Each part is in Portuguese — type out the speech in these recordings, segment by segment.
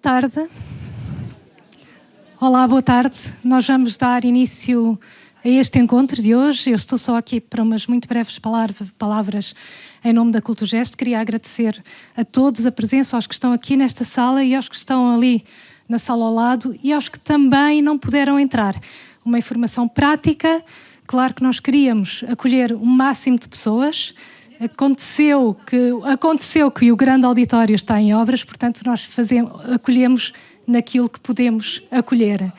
tarde. Olá, boa tarde. Nós vamos dar início a este encontro de hoje. Eu estou só aqui para umas muito breves palavras em nome da Culturgest. Queria agradecer a todos a presença, aos que estão aqui nesta sala e aos que estão ali na sala ao lado e aos que também não puderam entrar. Uma informação prática, claro que nós queríamos acolher o máximo de pessoas. Aconteceu que o grande auditório está em obras, portanto nós acolhemos naquilo que podemos acolher.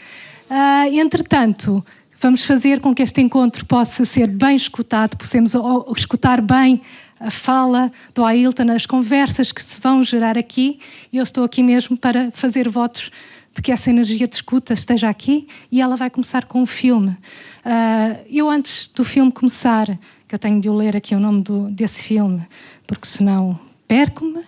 Entretanto, vamos fazer com que este encontro possa ser bem escutado, possamos escutar bem a fala do Ailton, as conversas que se vão gerar aqui. Eu estou aqui mesmo para fazer votos de que essa energia de escuta esteja aqui e ela vai começar com um filme. Eu, antes do filme começar, que eu tenho de ler aqui o nome desse filme, porque senão perco-me.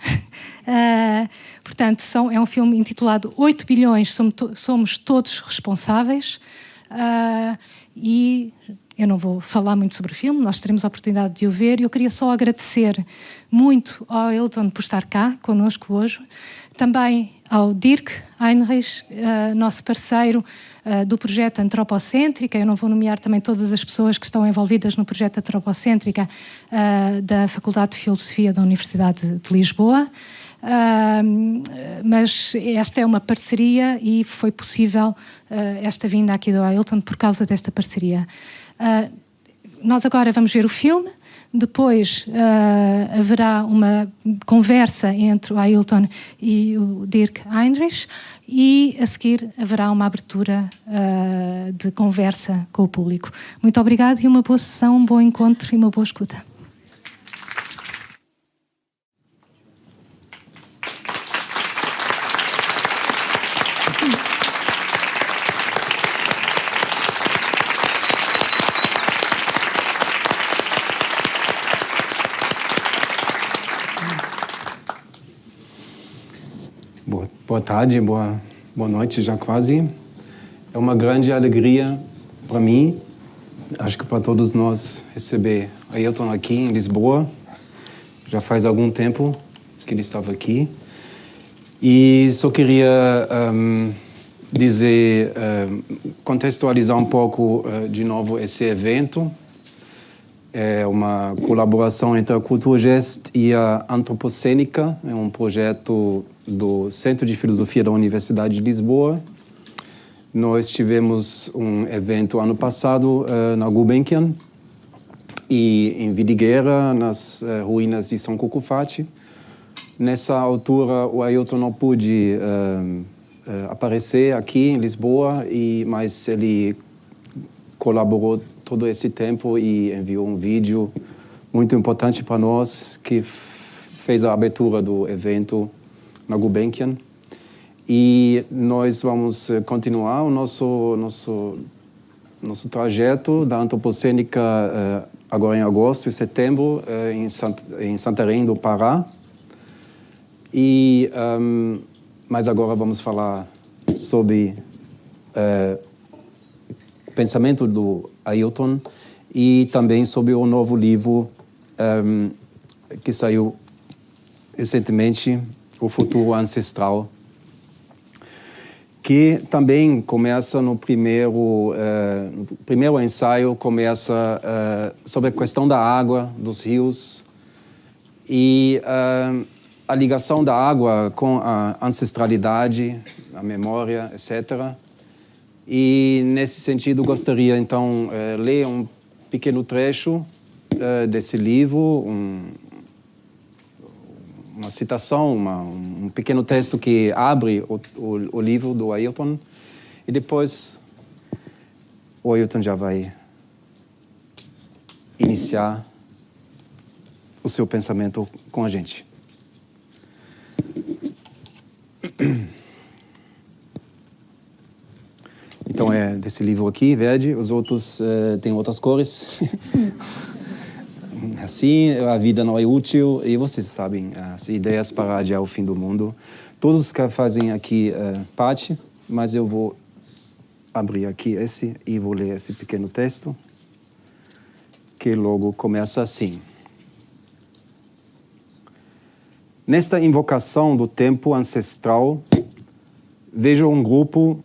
Portanto, é um filme intitulado 8 bilhões, somos todos responsáveis. E eu não vou falar muito sobre o filme, nós teremos a oportunidade de o ver. Eu queria só agradecer muito ao Ailton por estar cá connosco hoje. Também ao Dirk Heinrich, nosso parceiro do projeto Antropocêntrica. Eu não vou nomear também todas as pessoas que estão envolvidas no projeto Antropocêntrica da Faculdade de Filosofia da Universidade de Lisboa. Mas esta é uma parceria e foi possível esta vinda aqui do Ailton por causa desta parceria. Nós agora vamos ver o filme. Depois haverá uma conversa entre o Ailton e o Dirk Heinrich e a seguir haverá uma abertura de conversa com o público. Muito obrigada e uma boa sessão, um bom encontro e uma boa escuta. Boa tarde, boa noite já quase. É uma grande alegria para mim, acho que para todos nós, receber Ailton aqui em Lisboa. Já faz algum tempo que ele estava aqui. E só queria contextualizar um pouco de novo esse evento. É uma colaboração entre a Culturgest e a Antropocênica, é um projeto do Centro de Filosofia da Universidade de Lisboa. Nós tivemos um evento ano passado na Gulbenkian e em Vidigueira, nas ruínas de São Cucufati. Nessa altura, o Ailton não pôde aparecer aqui em Lisboa, mas ele colaborou todo esse tempo e enviou um vídeo muito importante para nós, que fez a abertura do evento na Gulbenkian. E nós vamos continuar o nosso trajeto da Antropocênica agora em agosto e setembro em Santarém do Pará. Mas agora vamos falar sobre o pensamento do Ailton e também sobre o novo livro que saiu recentemente, O Futuro Ancestral, que também começa no primeiro ensaio, começa sobre a questão da água, dos rios e a ligação da água com a ancestralidade, a memória, etc. E, nesse sentido, gostaria, então, ler um pequeno trecho desse livro, uma citação, um pequeno texto que abre o livro do Ailton. E depois, o Ailton já vai iniciar o seu pensamento com a gente. Então é desse livro aqui, verde. Os outros têm outras cores. Assim, a vida não é útil. E vocês sabem, as ideias para adiar o fim do mundo. Todos que fazem aqui parte, mas eu vou abrir aqui esse e vou ler esse pequeno texto, que logo começa assim. Nesta invocação do tempo ancestral, vejo um grupo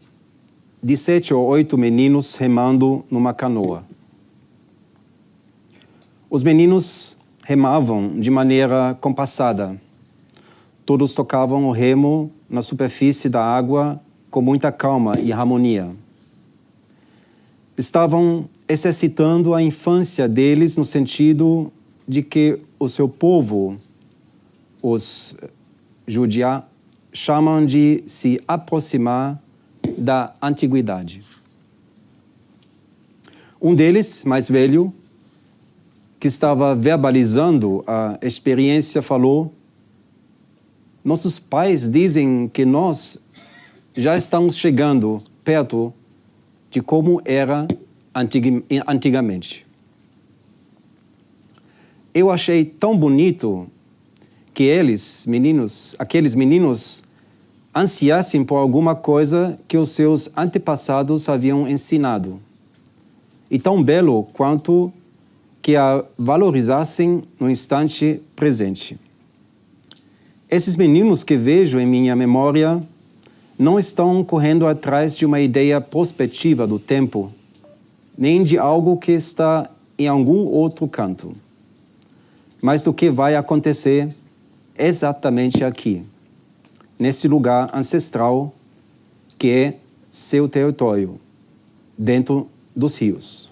de 7 ou 8 meninos remando numa canoa. Os meninos remavam de maneira compassada. Todos tocavam o remo na superfície da água com muita calma e harmonia. Estavam exercitando a infância deles no sentido de que o seu povo, os judeus, chamam de se aproximar da antiguidade. Um deles, mais velho, que estava verbalizando a experiência, falou: nossos pais dizem que nós já estamos chegando perto de como era antigamente. Eu achei tão bonito que aqueles meninos, ansiassem por alguma coisa que os seus antepassados haviam ensinado. E tão belo quanto que a valorizassem no instante presente. Esses meninos que vejo em minha memória não estão correndo atrás de uma ideia prospectiva do tempo, nem de algo que está em algum outro canto, mas do que vai acontecer exatamente aqui, nesse lugar ancestral que é seu território, dentro dos rios.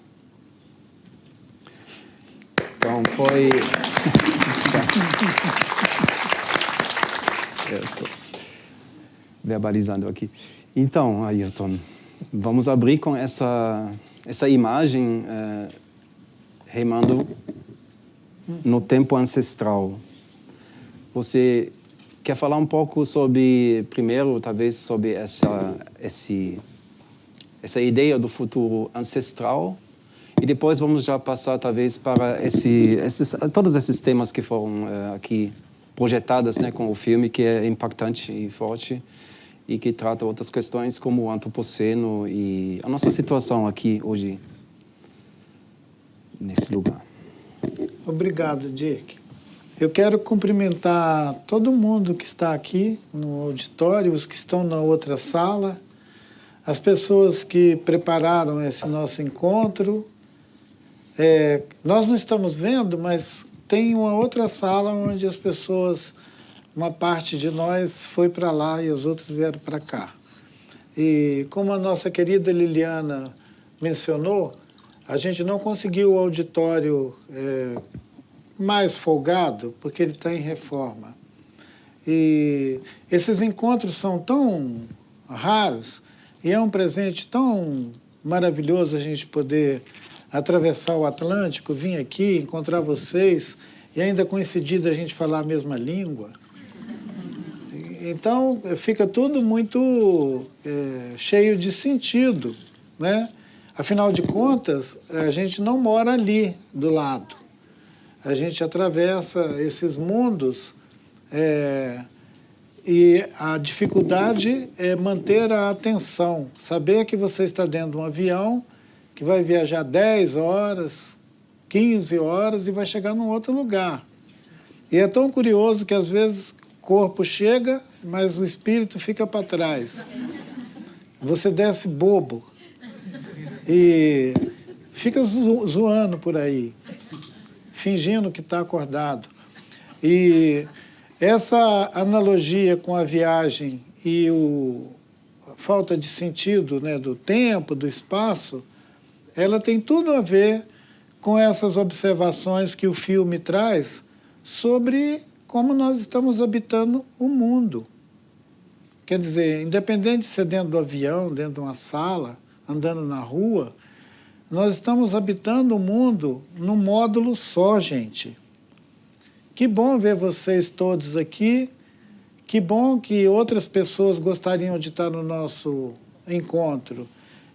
Então foi... verbalizando aqui. Então, Ayrton, vamos abrir com essa imagem remando no tempo ancestral. Você quer falar um pouco sobre, primeiro, talvez, sobre essa ideia do futuro ancestral, e depois vamos já passar, talvez, para todos esses temas que foram aqui projetados, né, com o filme, que é impactante e forte, e que trata outras questões como o antropoceno e a nossa situação aqui hoje, nesse lugar. Obrigado, Dirk. Eu quero cumprimentar todo mundo que está aqui no auditório, os que estão na outra sala, as pessoas que prepararam esse nosso encontro. Nós não estamos vendo, mas tem uma outra sala onde as pessoas, uma parte de nós foi para lá e os outros vieram para cá. E como a nossa querida Liliana mencionou, a gente não conseguiu o auditório mais folgado, porque ele está em reforma. E esses encontros são tão raros e é um presente tão maravilhoso a gente poder atravessar o Atlântico, vir aqui, encontrar vocês e ainda coincidir da gente falar a mesma língua. Então, fica tudo muito cheio de sentido, né? Afinal de contas, a gente não mora ali do lado. A gente atravessa esses mundos e a dificuldade é manter a atenção, saber que você está dentro de um avião que vai viajar 10 horas, 15 horas e vai chegar num outro lugar. E é tão curioso que, às vezes, o corpo chega, mas o espírito fica para trás. Você desce bobo e fica zoando por aí, fingindo que está acordado. E essa analogia com a viagem e a falta de sentido, né, do tempo, do espaço, ela tem tudo a ver com essas observações que o filme traz sobre como nós estamos habitando o mundo. Quer dizer, independente de ser dentro do avião, dentro de uma sala, andando na rua, nós estamos habitando o mundo num módulo só, gente. Que bom ver vocês todos aqui, que bom que outras pessoas gostariam de estar no nosso encontro.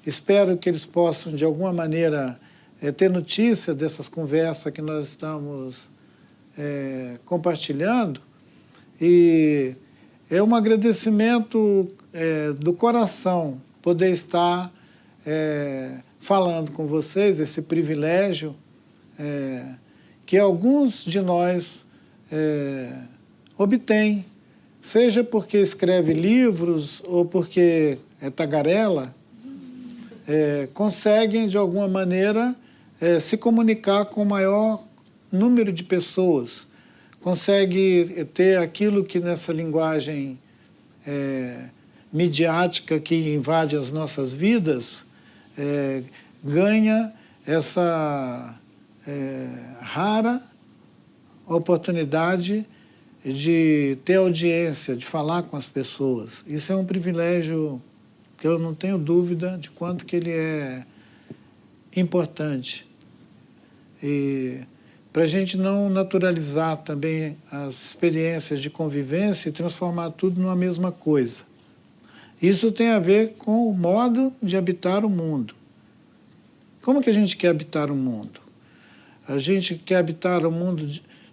Espero que eles possam, de alguma maneira, ter notícia dessas conversas que nós estamos compartilhando. E é um agradecimento do coração poder estar falando com vocês, esse privilégio que alguns de nós obtêm seja porque escreve livros ou porque é tagarela, conseguem, de alguma maneira, se comunicar com o maior número de pessoas, consegue ter aquilo que nessa linguagem midiática que invade as nossas vidas, ganha essa rara oportunidade de ter audiência, de falar com as pessoas. Isso é um privilégio que eu não tenho dúvida de quanto que ele é importante. E para a gente não naturalizar também as experiências de convivência e transformar tudo numa mesma coisa. Isso tem a ver com o modo de habitar o mundo. Como que a gente quer habitar o mundo? A gente quer habitar o mundo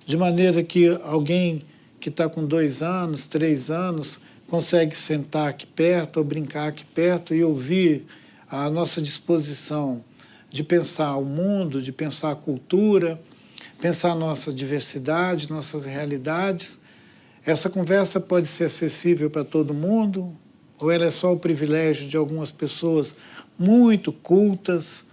de maneira que alguém que está com 2 anos, 3 anos, consegue sentar aqui perto ou brincar aqui perto e ouvir a nossa disposição de pensar o mundo, de pensar a cultura, pensar a nossa diversidade, nossas realidades. Essa conversa pode ser acessível para todo mundo, ou ela é só o privilégio de algumas pessoas muito cultas,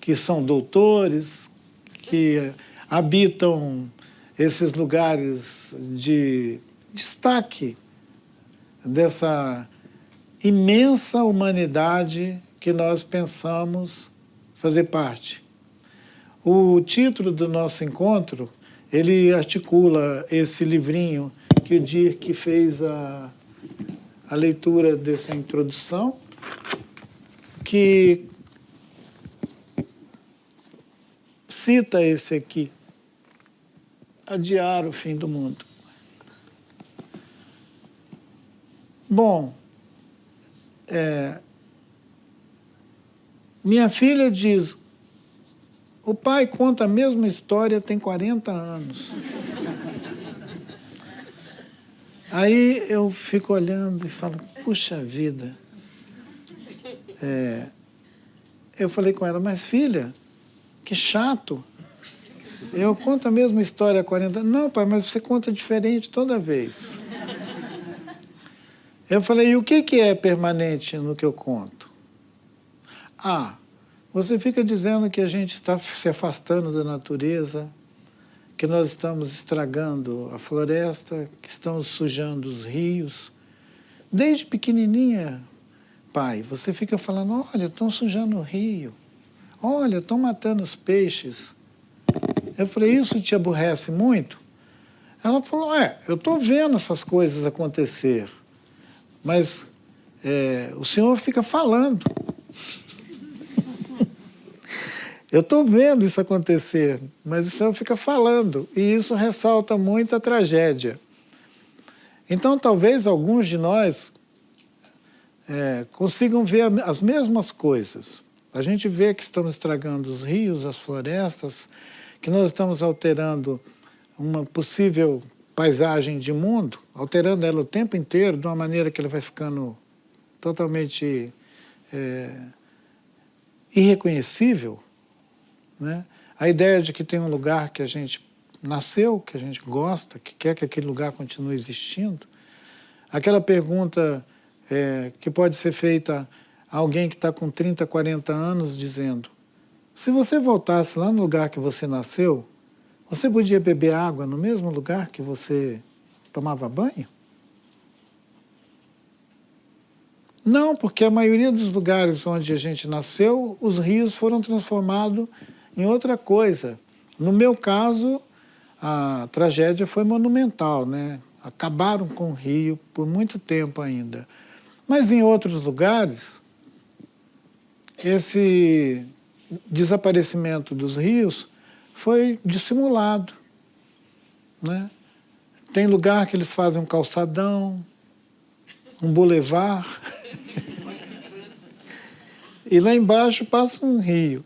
que são doutores, que habitam esses lugares de destaque dessa imensa humanidade que nós pensamos fazer parte. O título do nosso encontro, ele articula esse livrinho que o Dirk fez a leitura dessa introdução, que cita esse aqui, Adiar o Fim do Mundo. Bom, minha filha diz, o pai conta a mesma história tem 40 anos. Aí eu fico olhando e falo, puxa vida. Eu falei com ela, mas filha, que chato. Eu conto a mesma história há 40 anos. Não, pai, mas você conta diferente toda vez. Eu falei, e o que é permanente no que eu conto? Você fica dizendo que a gente está se afastando da natureza, que nós estamos estragando a floresta, que estamos sujando os rios. Desde pequenininha, pai, você fica falando, olha, estão sujando o rio, olha, estão matando os peixes. Eu falei, isso te aborrece muito? Ela falou, eu estou vendo essas coisas acontecer, mas o senhor fica falando. Eu estou vendo isso acontecer, mas o senhor fica falando, e isso ressalta muito a tragédia. Então, talvez alguns de nós consigam ver as mesmas coisas. A gente vê que estamos estragando os rios, as florestas, que nós estamos alterando uma possível paisagem de mundo, alterando ela o tempo inteiro, de uma maneira que ela vai ficando totalmente irreconhecível, né? A ideia de que tem um lugar que a gente nasceu, que a gente gosta, que quer que aquele lugar continue existindo. Aquela pergunta que pode ser feita a alguém que está com 30, 40 anos, dizendo, se você voltasse lá no lugar que você nasceu, você podia beber água no mesmo lugar que você tomava banho? Não, porque a maioria dos lugares onde a gente nasceu, os rios foram transformados em outra coisa. No meu caso, a tragédia foi monumental, né? Acabaram com o rio por muito tempo ainda. Mas em outros lugares, esse desaparecimento dos rios foi dissimulado, né? Tem lugar que eles fazem um calçadão, um bulevar, e lá embaixo passa um rio.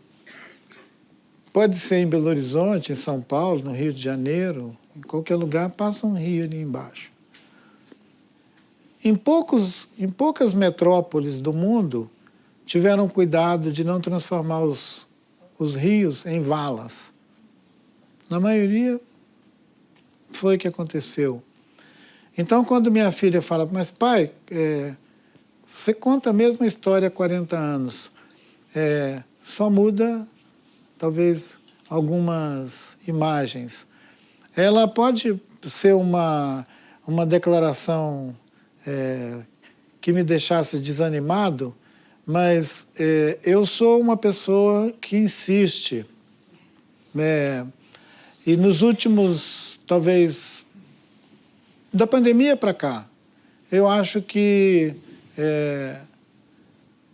Pode ser em Belo Horizonte, em São Paulo, no Rio de Janeiro, em qualquer lugar passa um rio ali embaixo. Em poucas metrópoles do mundo tiveram cuidado de não transformar os rios em valas. Na maioria foi o que aconteceu. Então, quando minha filha fala, mas pai, você conta a mesma história há 40 anos, só muda, talvez, algumas imagens. Ela pode ser uma declaração que me deixasse desanimado, mas eu sou uma pessoa que insiste. E nos últimos, talvez, da pandemia para cá, eu acho que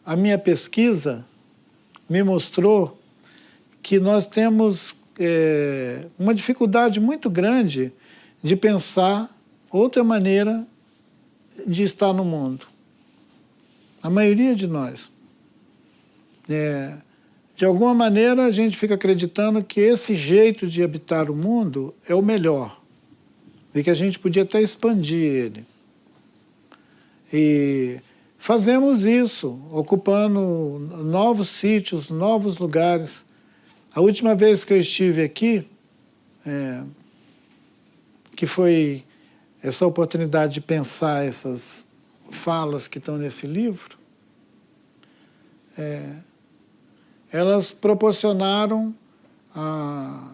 a minha pesquisa me mostrou que nós temos uma dificuldade muito grande de pensar outra maneira de estar no mundo. A maioria de nós. De alguma maneira, a gente fica acreditando que esse jeito de habitar o mundo é o melhor e que a gente podia até expandir ele. E fazemos isso, ocupando novos sítios, novos lugares. A última vez que eu estive aqui, que foi essa oportunidade de pensar essas falas que estão nesse livro, elas proporcionaram a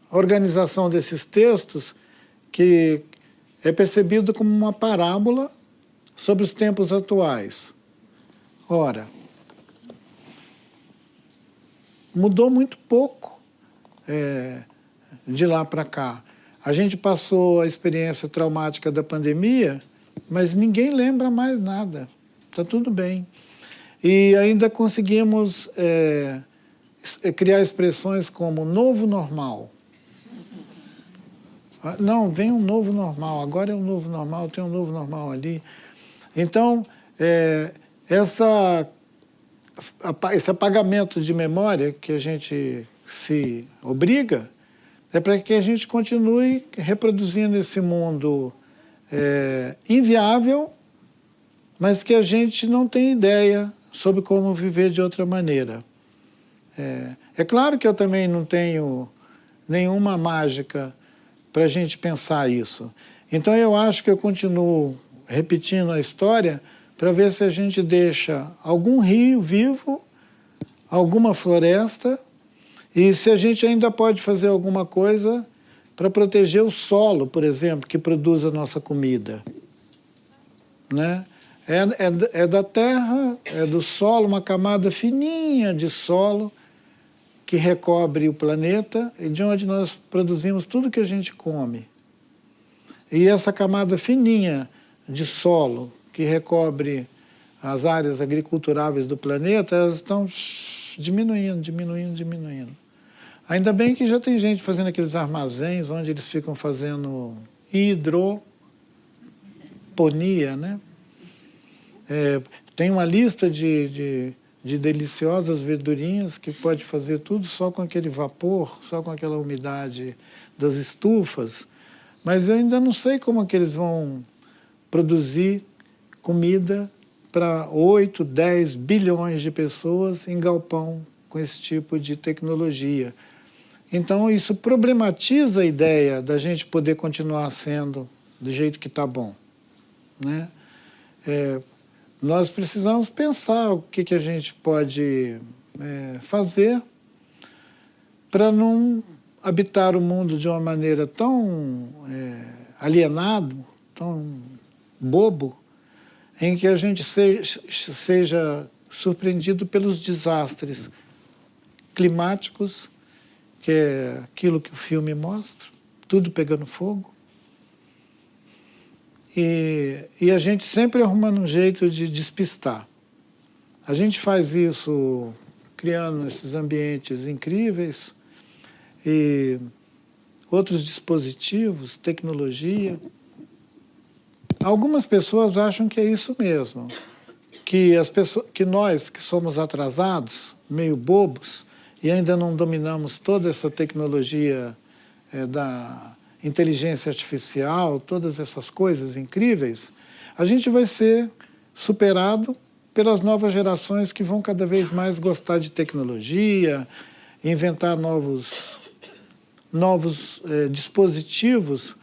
organização desses textos, que é percebido como uma parábola sobre os tempos atuais. Ora, mudou muito pouco de lá para cá. A gente passou a experiência traumática da pandemia, mas ninguém lembra mais nada. Está tudo bem. E ainda conseguimos criar expressões como novo normal. Não, vem um novo normal, agora é um novo normal, tem um novo normal ali. Então, esse apagamento de memória que a gente se obriga é para que a gente continue reproduzindo esse mundo inviável, mas que a gente não tem ideia sobre como viver de outra maneira. É claro que eu também não tenho nenhuma mágica para a gente pensar isso. Então eu acho que eu continuo repetindo a história para ver se a gente deixa algum rio vivo, alguma floresta, e se a gente ainda pode fazer alguma coisa para proteger o solo, por exemplo, que produz a nossa comida. Né? É da terra, é do solo, uma camada fininha de solo que recobre o planeta e de onde nós produzimos tudo que a gente come. E essa camada fininha de solo que recobre as áreas agriculturáveis do planeta, elas estão diminuindo. Ainda bem que já tem gente fazendo aqueles armazéns onde eles ficam fazendo hidroponia, né? Tem uma lista de deliciosas verdurinhas que pode fazer tudo só com aquele vapor, só com aquela umidade das estufas, mas eu ainda não sei como é que eles vão produzir comida para 8, 10 bilhões de pessoas em galpão com esse tipo de tecnologia. Então isso problematiza a ideia da gente poder continuar sendo do jeito que está bom. Né? Nós precisamos pensar o que a gente pode fazer para não habitar o mundo de uma maneira tão alienado, tão bobo, em que a gente seja surpreendido pelos desastres climáticos, que é aquilo que o filme mostra, tudo pegando fogo. E a gente sempre arrumando um jeito de despistar. A gente faz isso criando esses ambientes incríveis e outros dispositivos, tecnologia. Algumas pessoas acham que é isso mesmo, que nós que somos atrasados, meio bobos, e ainda não dominamos toda essa tecnologia da inteligência artificial, todas essas coisas incríveis, a gente vai ser superado pelas novas gerações que vão cada vez mais gostar de tecnologia, inventar novos dispositivos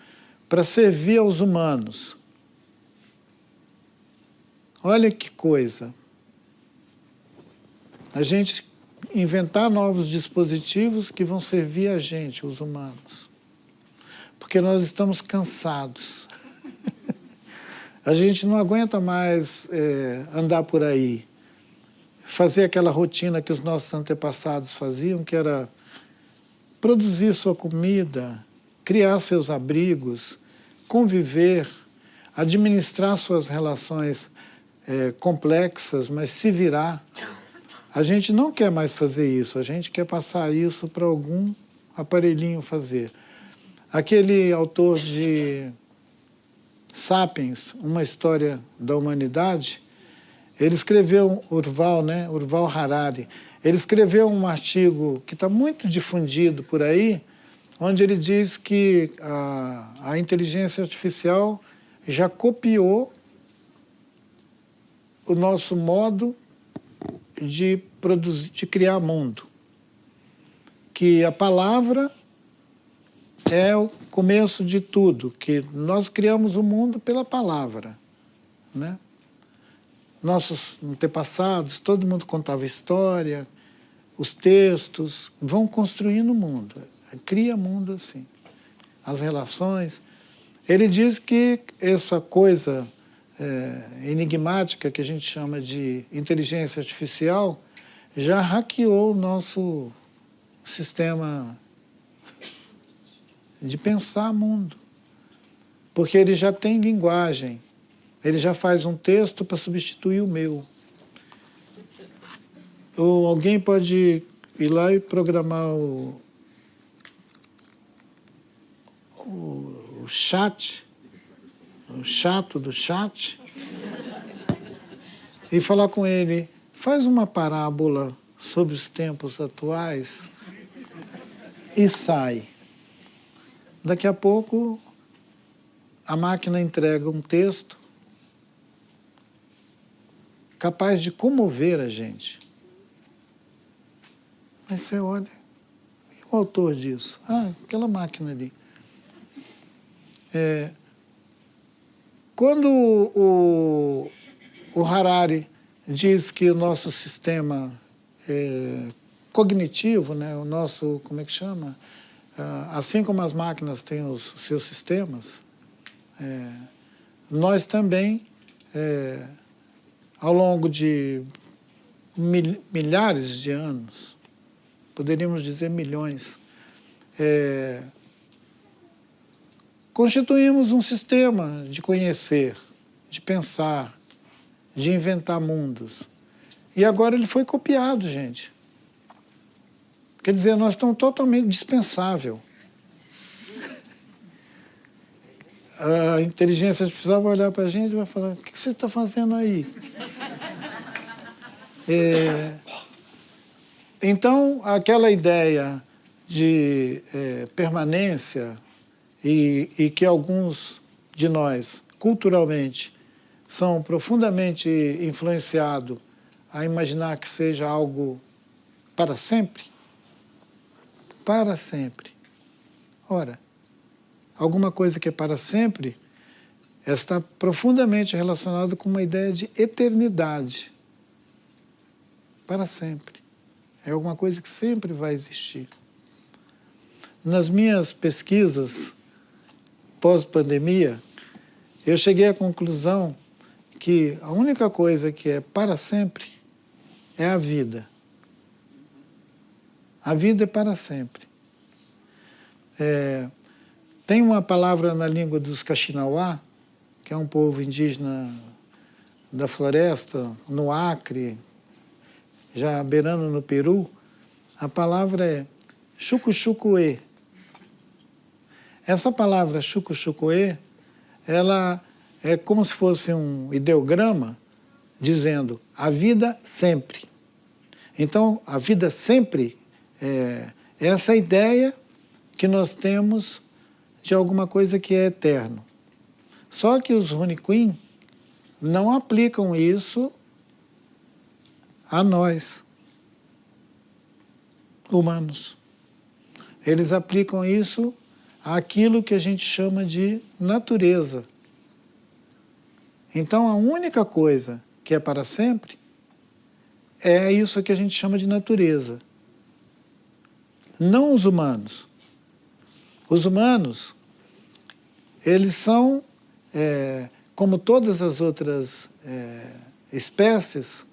para servir aos humanos. Olha que coisa. A gente inventar novos dispositivos que vão servir a gente, os humanos. Porque nós estamos cansados. A gente não aguenta mais andar por aí, fazer aquela rotina que os nossos antepassados faziam, que era produzir sua comida, criar seus abrigos, conviver, administrar suas relações complexas, mas se virar. A gente não quer mais fazer isso, a gente quer passar isso para algum aparelhinho fazer. Aquele autor de Sapiens, Uma História da Humanidade, ele escreveu, Yuval Harari, ele escreveu um artigo que está muito difundido por aí, onde ele diz que a inteligência artificial já copiou o nosso modo de produzir, de criar mundo. Que a palavra é o começo de tudo, que nós criamos o mundo pela palavra, né? Nossos antepassados, todo mundo contava história, os textos vão construindo o mundo, cria mundo assim. As relações. Ele diz que essa coisa enigmática que a gente chama de inteligência artificial já hackeou o nosso sistema de pensar mundo. Porque ele já tem linguagem, ele já faz um texto para substituir o meu. Ou alguém pode ir lá e programar o chat, o chato do chat, e falar com ele, faz uma parábola sobre os tempos atuais e sai. Daqui a pouco, a máquina entrega um texto capaz de comover a gente. Aí você olha, e o autor disso? Ah, aquela máquina ali. Quando o Harari diz que o nosso sistema cognitivo, né, o nosso, como é que chama? Assim como as máquinas têm os seus sistemas, nós também, ao longo de milhares de anos, poderíamos dizer milhões, constituímos um sistema de conhecer, de pensar, de inventar mundos. E agora ele foi copiado, gente. Quer dizer, nós estamos totalmente dispensável. A inteligência artificial vai olhar para a gente e vai falar, o que você está fazendo aí? Então, aquela ideia de permanência e que alguns de nós, culturalmente, são profundamente influenciados a imaginar que seja algo para sempre. Para sempre. Ora, alguma coisa que é para sempre está profundamente relacionada com uma ideia de eternidade. Para sempre. É alguma coisa que sempre vai existir. Nas minhas pesquisas pós-pandemia, eu cheguei à conclusão que a única coisa que é para sempre é a vida. A vida é para sempre. Tem uma palavra na língua dos Kaxinawá, que é um povo indígena da floresta, no Acre, já beirando no Peru, a palavra é chucuchucuê. Essa palavra chucuchucuê, ela é como se fosse um ideograma dizendo a vida sempre. Então, a vida sempre é essa ideia que nós temos de alguma coisa que é eterno. Só que os Runiquim não aplicam isso a nós, humanos. Eles aplicam isso àquilo que a gente chama de natureza. Então, a única coisa que é para sempre é isso que a gente chama de natureza. Não os humanos. Os humanos, eles são, como todas as outras espécies,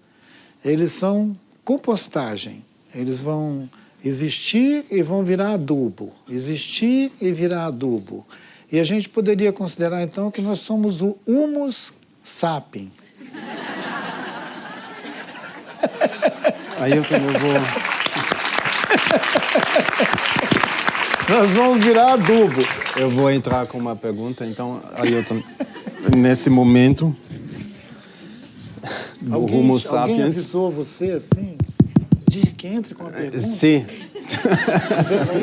eles são compostagem. Eles vão existir e vão virar adubo. Existir e virar adubo. E a gente poderia considerar, então, que nós somos o Humus sapien. Aí eu também vou... Nós vamos virar adubo. Eu vou entrar com uma pergunta, então, Ailton, nesse momento do Homo sapiens... Alguém avisou você, assim, de que entre com a pergunta? Sim.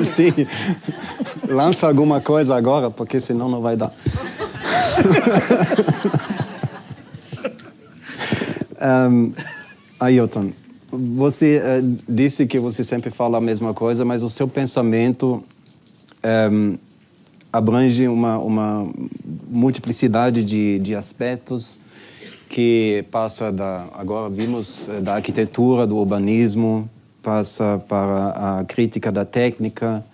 Sim. Lança alguma coisa agora, porque senão não vai dar. Ailton, você disse que você sempre fala a mesma coisa, mas o seu pensamento abrange uma multiplicidade de aspectos que passa agora vimos da arquitetura, do urbanismo, passa para a crítica da técnica.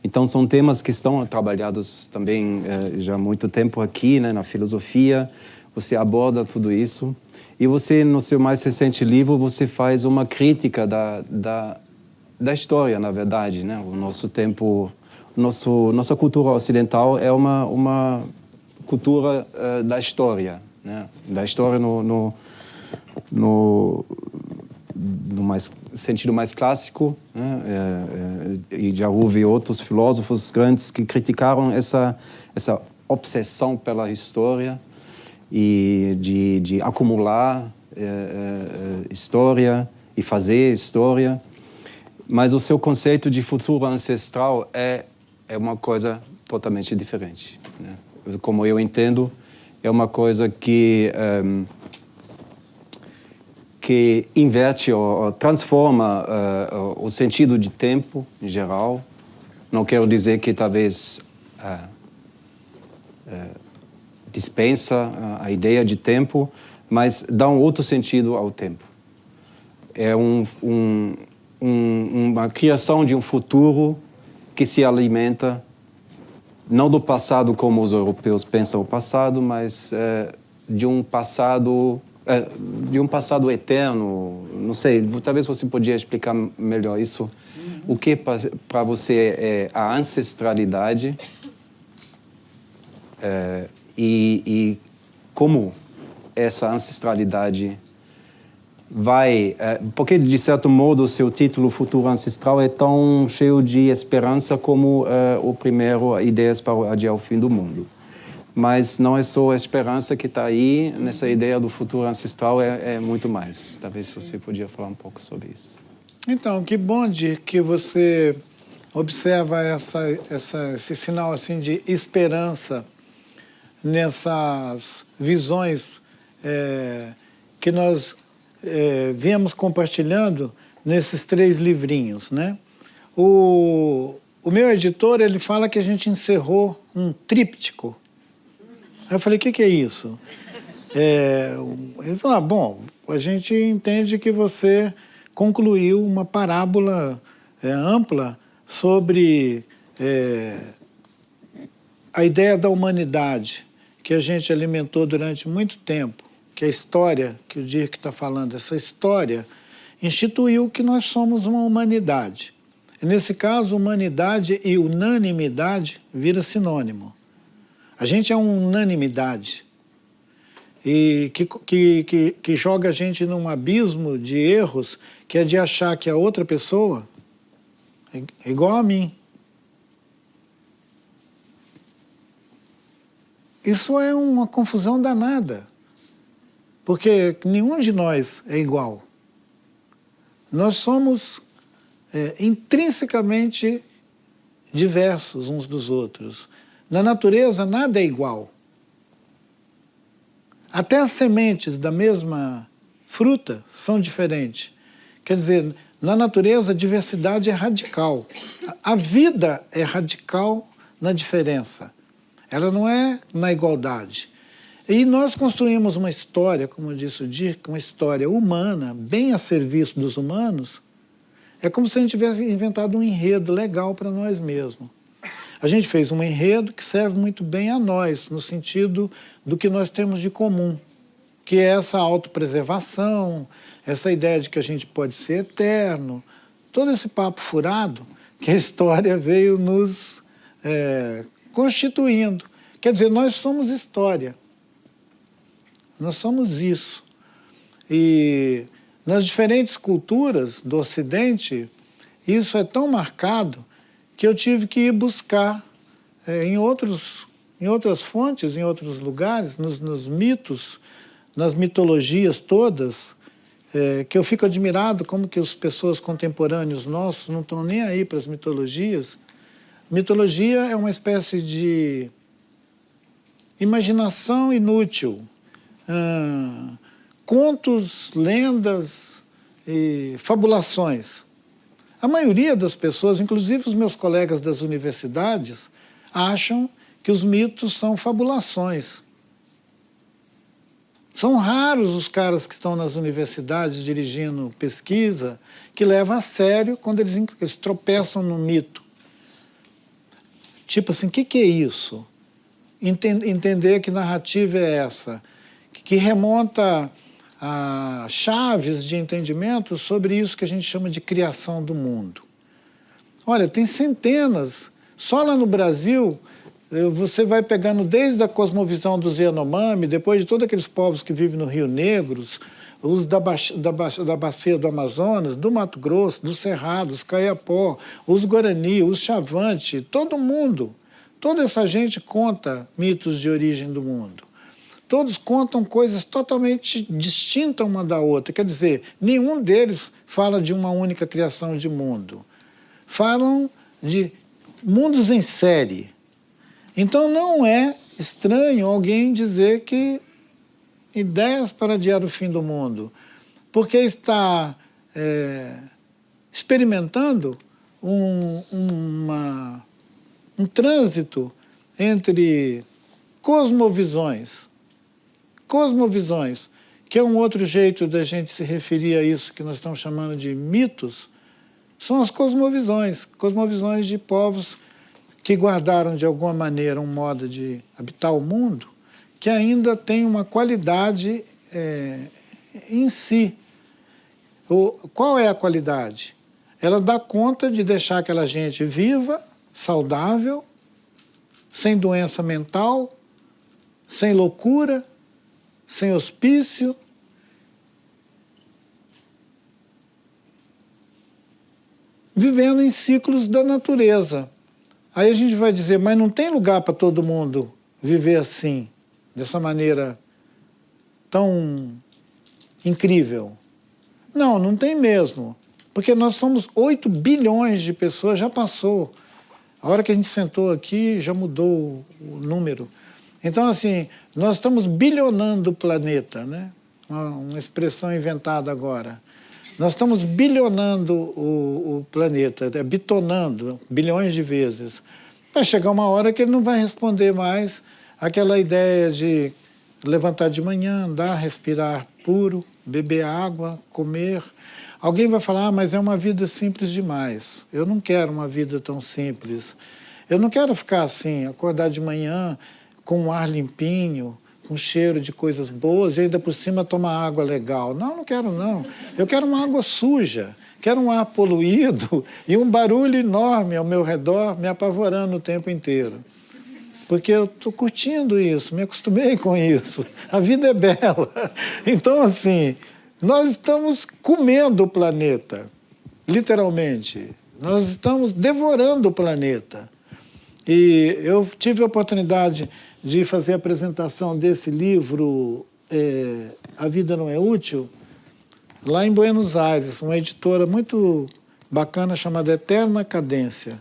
Então são temas que estão trabalhados também já há muito tempo aqui, né, na filosofia. Você aborda tudo isso. E você, no seu mais recente livro, você faz uma crítica da história, na verdade, né? O nosso tempo, nossa cultura ocidental é uma cultura da história, né? Da história no sentido mais clássico, né? E já houve outros filósofos grandes que criticaram essa obsessão pela história e de acumular história e fazer história. Mas o seu conceito de futuro ancestral é uma coisa totalmente diferente, né? Como eu entendo, é uma coisa que inverte ou transforma o sentido de tempo em geral. Não quero dizer que talvez dispensa a ideia de tempo, mas dá um outro sentido ao tempo. É uma criação de um futuro que se alimenta não do passado como os europeus pensam o passado, mas de um passado eterno. Não sei, talvez você podia explicar melhor isso. O que para você é a ancestralidade e como essa ancestralidade vai... porque, de certo modo, o seu título Futuro Ancestral é tão cheio de esperança como o primeiro Ideias para Adiar o Fim do Mundo. Mas não é só a esperança que está aí, nessa ideia do futuro ancestral, é muito mais. Talvez você podia falar um pouco sobre isso. Então, que bom que você observa esse sinal assim, de esperança nessas visões que nós viemos compartilhando nesses 3 livrinhos, né? O meu editor, ele fala que a gente encerrou um tríptico. Aí eu falei, o que é isso? Ele falou, bom, a gente entende que você concluiu uma parábola ampla sobre a ideia da humanidade que a gente alimentou durante muito tempo, que a história que o Dirk está falando, essa história, instituiu que nós somos uma humanidade. E nesse caso, humanidade e unanimidade vira sinônimo. A gente é uma unanimidade e que joga a gente num abismo de erros, que é de achar que a outra pessoa é igual a mim. Isso é uma confusão danada, porque nenhum de nós é igual. Nós somos intrinsecamente diversos uns dos outros. Na natureza, nada é igual. Até as sementes da mesma fruta são diferentes. Quer dizer, na natureza, a diversidade é radical. A vida é radical na diferença. Ela não é na igualdade. E nós construímos uma história, como disse o Dirk, uma história humana, bem a serviço dos humanos. É como se a gente tivesse inventado um enredo legal para nós mesmos. A gente fez um enredo que serve muito bem a nós, no sentido do que nós temos de comum, que é essa autopreservação, essa ideia de que a gente pode ser eterno, todo esse papo furado que a história veio nos constituindo. Quer dizer, nós somos história. Nós somos isso. E nas diferentes culturas do Ocidente, isso é tão marcado que eu tive que ir buscar em outras fontes, em outros lugares, nos mitos, nas mitologias todas, que eu fico admirado como que as pessoas contemporâneas nossos não estão nem aí para as mitologias. Mitologia é uma espécie de imaginação inútil. Contos, lendas e fabulações. A maioria das pessoas, inclusive os meus colegas das universidades, acham que os mitos são fabulações. São raros os caras que estão nas universidades dirigindo pesquisa que levam a sério quando eles tropeçam no mito. Tipo assim, o que é isso? Entender que narrativa é essa, que remonta a chaves de entendimento sobre isso que a gente chama de criação do mundo. Olha, tem centenas. Só lá no Brasil, você vai pegando desde a cosmovisão dos Yanomami, depois de todos aqueles povos que vivem no Rio Negros, os da bacia do Amazonas, do Mato Grosso, do Cerrado, os Caiapó, os Guarani, os Chavante, todo mundo. Toda essa gente conta mitos de origem do mundo. Todos contam coisas totalmente distintas uma da outra. Quer dizer, nenhum deles fala de uma única criação de mundo. Falam de mundos em série. Então não é estranho alguém dizer que ideias para adiar o fim do mundo, porque está experimentando um trânsito entre cosmovisões, que é um outro jeito da gente se referir a isso que nós estamos chamando de mitos, são as cosmovisões de povos que guardaram de alguma maneira um modo de habitar o mundo que ainda tem uma qualidade em si. Qual é a qualidade? Ela dá conta de deixar aquela gente viva, saudável, sem doença mental, sem loucura, sem hospício, vivendo em ciclos da natureza. Aí a gente vai dizer, mas não tem lugar para todo mundo viver assim, dessa maneira tão incrível. Não tem mesmo. Porque nós somos 8 bilhões de pessoas, já passou. A hora que a gente sentou aqui, já mudou o número. Então, assim, nós estamos bilionando o planeta, né? Uma expressão inventada agora. Nós estamos bilionando o planeta, bitonando bilhões de vezes. Vai chegar uma hora que ele não vai responder mais àquela ideia de levantar de manhã, andar, respirar puro, beber água, comer. Alguém vai falar, mas é uma vida simples demais. Eu não quero uma vida tão simples. Eu não quero ficar assim, acordar de manhã com um ar limpinho, com cheiro de coisas boas e ainda por cima tomar água legal. Não quero não. Eu quero uma água suja, quero um ar poluído e um barulho enorme ao meu redor me apavorando o tempo inteiro. Porque eu estou curtindo isso, me acostumei com isso. A vida é bela. Então, assim, nós estamos comendo o planeta, literalmente. Nós estamos devorando o planeta. E eu tive a oportunidade de fazer a apresentação desse livro, A Vida Não É Útil, lá em Buenos Aires, uma editora muito bacana chamada Eterna Cadência.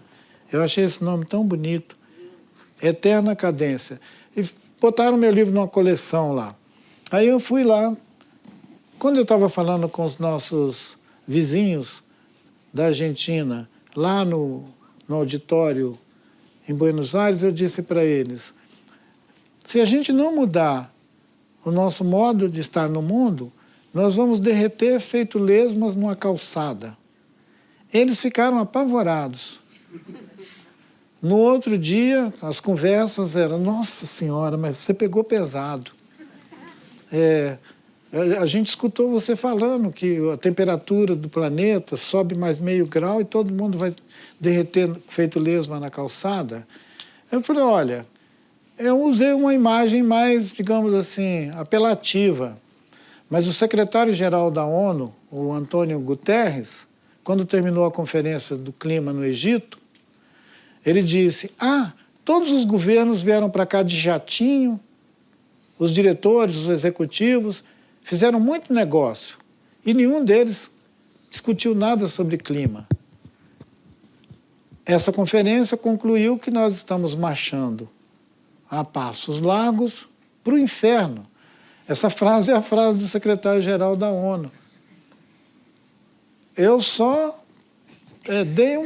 Eu achei esse nome tão bonito, Eterna Cadência. E botaram meu livro numa coleção lá. Aí eu fui lá. Quando eu estava falando com os nossos vizinhos da Argentina, lá no auditório em Buenos Aires, eu disse para eles, se a gente não mudar o nosso modo de estar no mundo, nós vamos derreter feito lesmas numa calçada. Eles ficaram apavorados. No outro dia, as conversas eram, nossa senhora, mas você pegou pesado. A gente escutou você falando que a temperatura do planeta sobe mais meio grau e todo mundo vai derreter feito lesma na calçada. Eu falei, olha, eu usei uma imagem mais, digamos assim, apelativa. Mas o secretário-geral da ONU, o Antônio Guterres, quando terminou a conferência do clima no Egito, ele disse, todos os governos vieram para cá de jatinho, os diretores, os executivos, fizeram muito negócio e nenhum deles discutiu nada sobre clima. Essa conferência concluiu que nós estamos marchando a passos largos para o inferno. Essa frase é a frase do secretário-geral da ONU. Eu só dei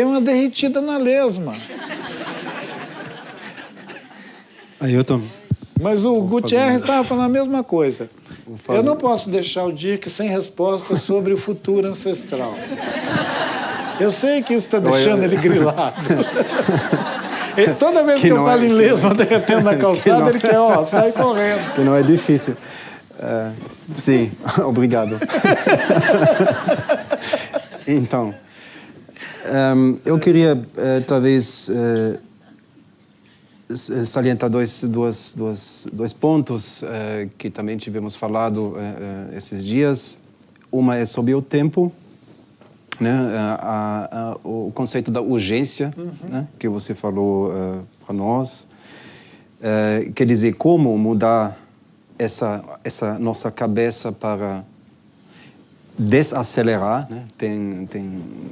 uma derretida na lesma. Ailton. Mas o Gutierrez estava falando a mesma coisa. Eu não posso deixar o Dirk sem resposta sobre o futuro ancestral. Eu sei que isso está deixando ele grilado. Toda vez que eu falo em lesma derretendo na calçada, ele quer, sai correndo. Que não é difícil. Sim, obrigado. Então, eu queria talvez salientar dois pontos que também tivemos falado esses dias. Uma é sobre o tempo, né? O conceito da urgência, né? Que você falou para nós. Quer dizer, como mudar essa nossa cabeça para desacelerar, né?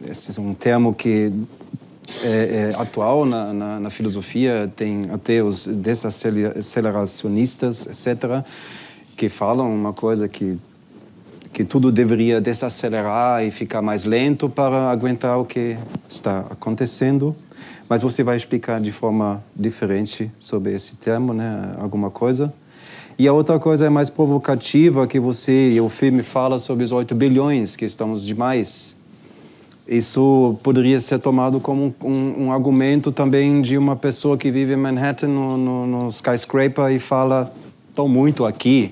Esse é um termo que é atual na filosofia, tem até os desaceleracionistas, etc., que falam uma coisa que tudo deveria desacelerar e ficar mais lento para aguentar o que está acontecendo. Mas você vai explicar de forma diferente sobre esse termo, né? Alguma coisa. E a outra coisa é mais provocativa, que você e o filme fala sobre os 8 bilhões, que estamos demais. Isso poderia ser tomado como um argumento também de uma pessoa que vive em Manhattan, no skyscraper, e fala, estou muito aqui,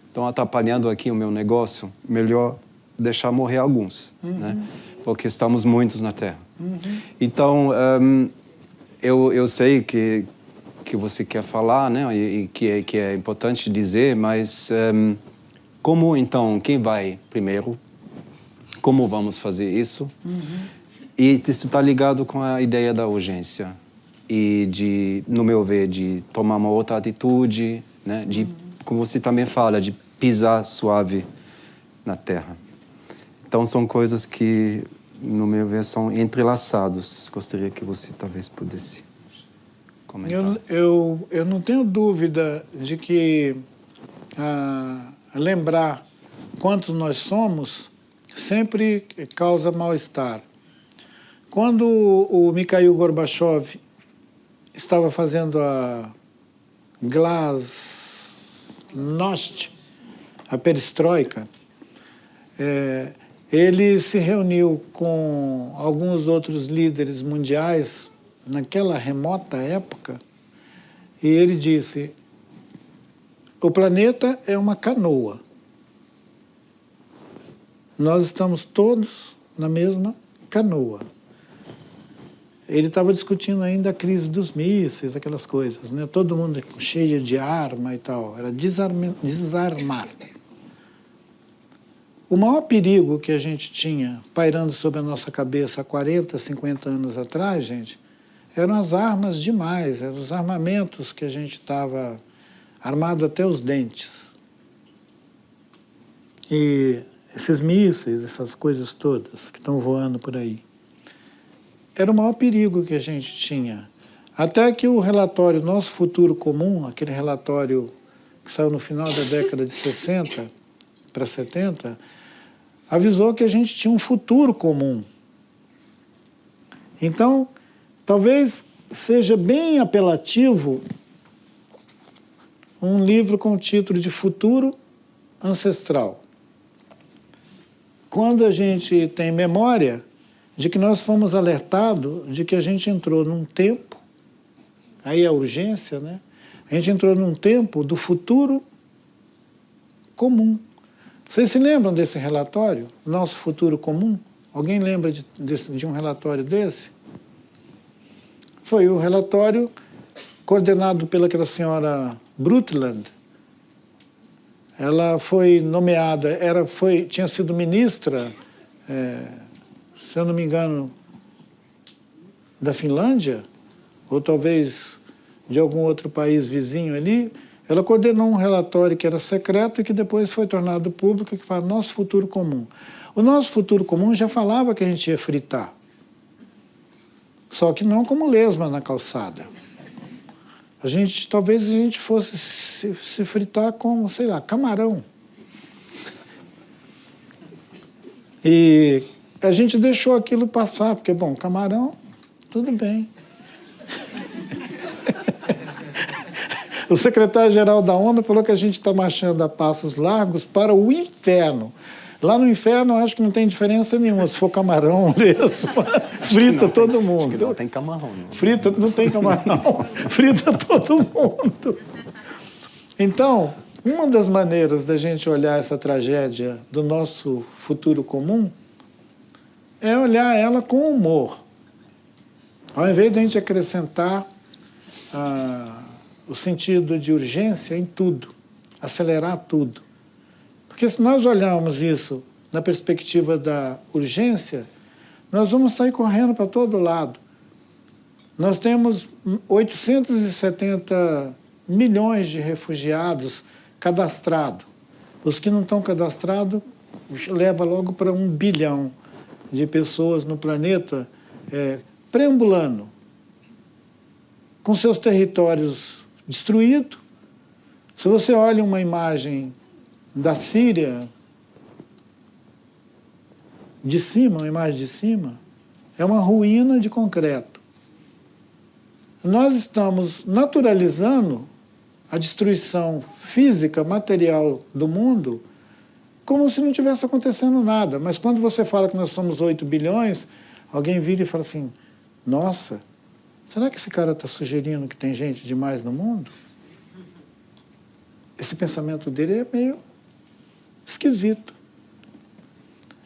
estão atrapalhando aqui o meu negócio, melhor deixar morrer alguns, né? Porque estamos muitos na Terra. Então, eu sei que você quer falar, né? E que é importante dizer, mas como então, quem vai primeiro? Como vamos fazer isso? E isso está ligado com a ideia da urgência e no meu ver, de tomar uma outra atitude, né? De, como você também fala, de pisar suave na terra. Então são coisas que, no meu ver, são entrelaçados. Gostaria que você talvez pudesse comentar. Eu não tenho dúvida de que lembrar quantos nós somos sempre causa mal-estar. Quando o Mikhail Gorbachev estava fazendo a Glasnost, a perestroika, ele se reuniu com alguns outros líderes mundiais naquela remota época e ele disse: o planeta é uma canoa. Nós estamos todos na mesma canoa. Ele estava discutindo ainda a crise dos mísseis, aquelas coisas, né? Todo mundo cheio de arma e tal. Era desarmar. O maior perigo que a gente tinha pairando sobre a nossa cabeça há 40, 50 anos atrás, gente, eram as armas demais, eram os armamentos que a gente estava armado até os dentes. E esses mísseis, essas coisas todas que estão voando por aí, era o maior perigo que a gente tinha. Até que o relatório Nosso Futuro Comum, aquele relatório que saiu no final da década de 60 para 70, avisou que a gente tinha um futuro comum. Então, talvez seja bem apelativo um livro com o título de Futuro Ancestral. Quando a gente tem memória de que nós fomos alertados de que a gente entrou num tempo, aí a urgência, né? A gente entrou num tempo do futuro comum. Vocês se lembram desse relatório, Nosso Futuro Comum? Alguém lembra de um relatório desse? Foi o relatório coordenado pelaquela senhora Brundtland. Ela foi nomeada, tinha sido ministra, se eu não me engano, da Finlândia, ou talvez de algum outro país vizinho ali. Ela coordenou um relatório que era secreto e que depois foi tornado público, que fala Nosso Futuro Comum. O Nosso Futuro Comum já falava que a gente ia fritar, só que não como lesma na calçada. Talvez a gente fosse se fritar como, sei lá, camarão. E a gente deixou aquilo passar, porque, bom, camarão, tudo bem. O secretário-geral da ONU falou que a gente está marchando a passos largos para o inferno. Lá no inferno, eu acho que não tem diferença nenhuma. Se for camarão mesmo, frita não, todo mundo. Acho que não tem camarão. Não. Frita, não tem camarão. Frita todo mundo. Então, uma das maneiras da gente olhar essa tragédia do nosso futuro comum é olhar ela com humor. Ao invés de a gente acrescentar o sentido de urgência em tudo, acelerar tudo. Porque se nós olharmos isso na perspectiva da urgência, nós vamos sair correndo para todo lado. Nós temos 870 milhões de refugiados cadastrados. Os que não estão cadastrados leva logo para 1 bilhão de pessoas no planeta preambulando, com seus territórios destruídos. Se você olha uma imagem da Síria, de cima, uma imagem de cima, é uma ruína de concreto. Nós estamos naturalizando a destruição física, material do mundo, como se não tivesse acontecendo nada. Mas quando você fala que nós somos 8 bilhões, alguém vira e fala assim, nossa, será que esse cara está sugerindo que tem gente demais no mundo? Esse pensamento dele é meio esquisito.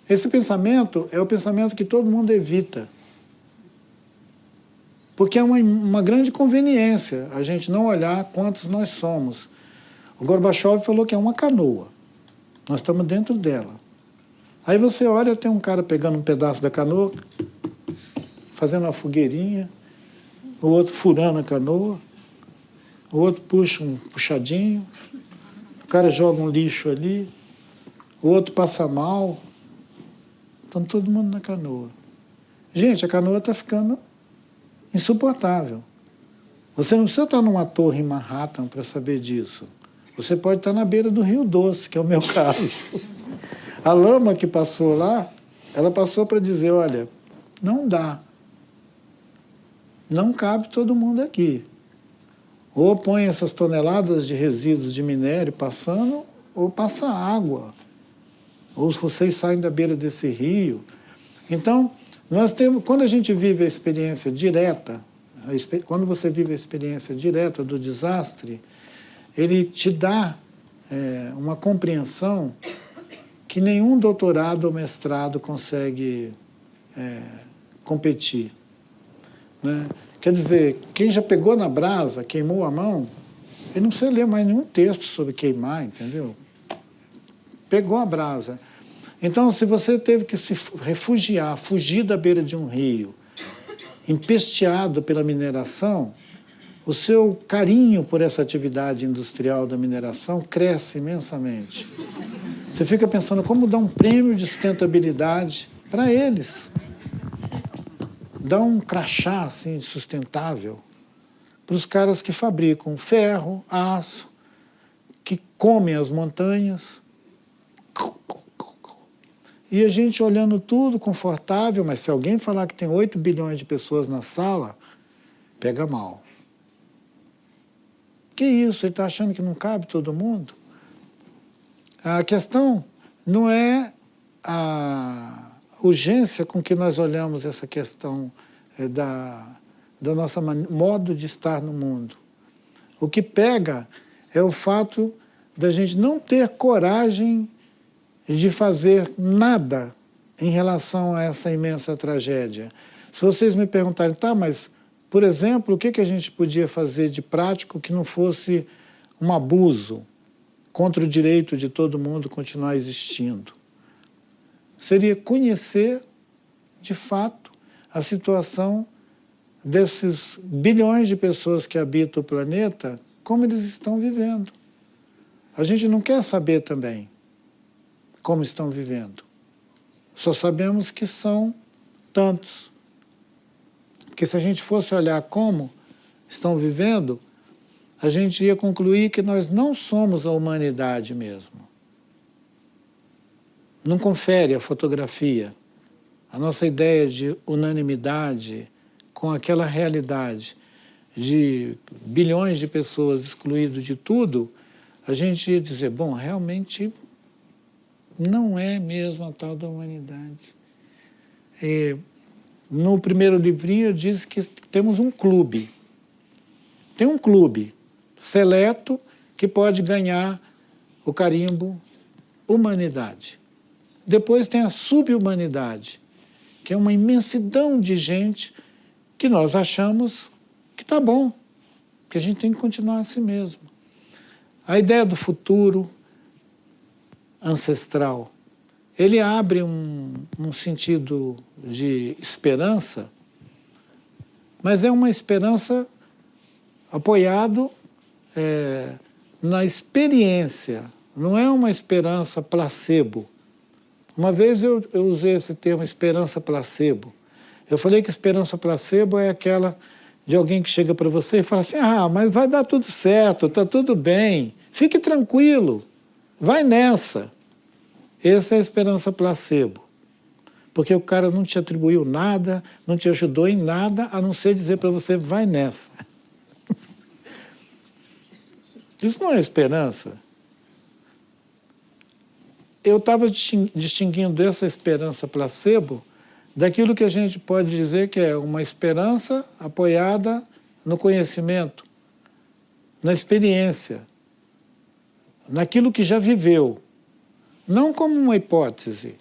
Esse pensamento é o pensamento que todo mundo evita. Porque é uma grande conveniência a gente não olhar quantos nós somos. O Gorbachev falou que é uma canoa. Nós estamos dentro dela. Aí você olha, tem um cara pegando um pedaço da canoa, fazendo uma fogueirinha, o outro furando a canoa, o outro puxa um puxadinho, o cara joga um lixo ali, o outro passa mal. Estão todo mundo na canoa. Gente, a canoa está ficando insuportável. Você não precisa estar numa torre em Manhattan para saber disso. Você pode estar na beira do Rio Doce, que é o meu caso. A lama que passou lá, ela passou para dizer, olha, não dá. Não cabe todo mundo aqui. Ou põe essas toneladas de resíduos de minério passando, ou passa água. Ou vocês saem da beira desse rio. Então, nós temos, quando a gente vive a experiência direta, quando você vive a experiência direta do desastre, ele te dá uma compreensão que nenhum doutorado ou mestrado consegue competir. Né? Quer dizer, quem já pegou na brasa, queimou a mão, ele não precisa ler mais nenhum texto sobre queimar, entendeu? Pegou a brasa. Então, se você teve que se refugiar, fugir da beira de um rio, empesteado pela mineração, o seu carinho por essa atividade industrial da mineração cresce imensamente. Você fica pensando como dar um prêmio de sustentabilidade para eles. Dar um crachá assim, sustentável para os caras que fabricam ferro, aço, que comem as montanhas. e a gente olhando tudo confortável, mas se alguém falar que tem 8 bilhões de pessoas na sala, pega mal. Que isso? Ele está achando que não cabe todo mundo? A questão não é a urgência com que nós olhamos essa questão da nossa modo de estar no mundo. O que pega é o fato da gente não ter coragem de fazer nada em relação a essa imensa tragédia. Se vocês me perguntarem, tá, mas, por exemplo, o que a gente podia fazer de prático que não fosse um abuso contra o direito de todo mundo continuar existindo? Seria conhecer, de fato, a situação desses bilhões de pessoas que habitam o planeta, como eles estão vivendo. A gente não quer saber também como estão vivendo. Só sabemos que são tantos. Porque se a gente fosse olhar como estão vivendo, a gente ia concluir que nós não somos a humanidade mesmo. Não confere a fotografia, a nossa ideia de unanimidade com aquela realidade de bilhões de pessoas excluídas de tudo, a gente ia dizer, bom, realmente não é mesmo a tal da humanidade. E no primeiro livrinho diz que temos um clube. Tem um clube seleto que pode ganhar o carimbo humanidade. Depois tem a subhumanidade, que é uma imensidão de gente que nós achamos que está bom, que a gente tem que continuar assim mesmo. A ideia do futuro ancestral, ele abre um sentido de esperança, mas é uma esperança apoiado na experiência, não é uma esperança placebo. Uma vez eu usei esse termo esperança placebo. Eu falei que esperança placebo é aquela de alguém que chega para você e fala assim, mas vai dar tudo certo, está tudo bem, fique tranquilo, vai nessa. Essa é a esperança placebo. Porque o cara não te atribuiu nada, não te ajudou em nada, a não ser dizer para você, vai nessa. Isso não é esperança. Eu estava distinguindo essa esperança placebo daquilo que a gente pode dizer que é uma esperança apoiada no conhecimento, na experiência, naquilo que já viveu, não como uma hipótese.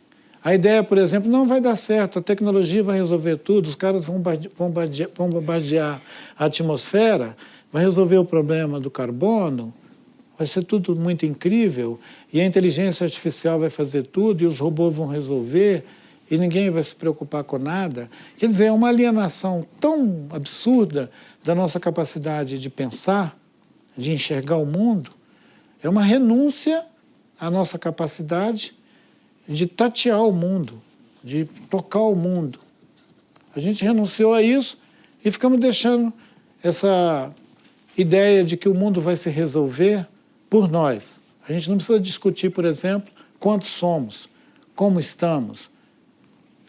A ideia, por exemplo, não vai dar certo, a tecnologia vai resolver tudo, os caras vão bombardear a atmosfera, vai resolver o problema do carbono, vai ser tudo muito incrível, e a inteligência artificial vai fazer tudo, e os robôs vão resolver, e ninguém vai se preocupar com nada. Quer dizer, é uma alienação tão absurda da nossa capacidade de pensar, de enxergar o mundo, é uma renúncia à nossa capacidade de tatear o mundo, de tocar o mundo. A gente renunciou a isso e ficamos deixando essa ideia de que o mundo vai se resolver por nós. A gente não precisa discutir, por exemplo, quantos somos, como estamos.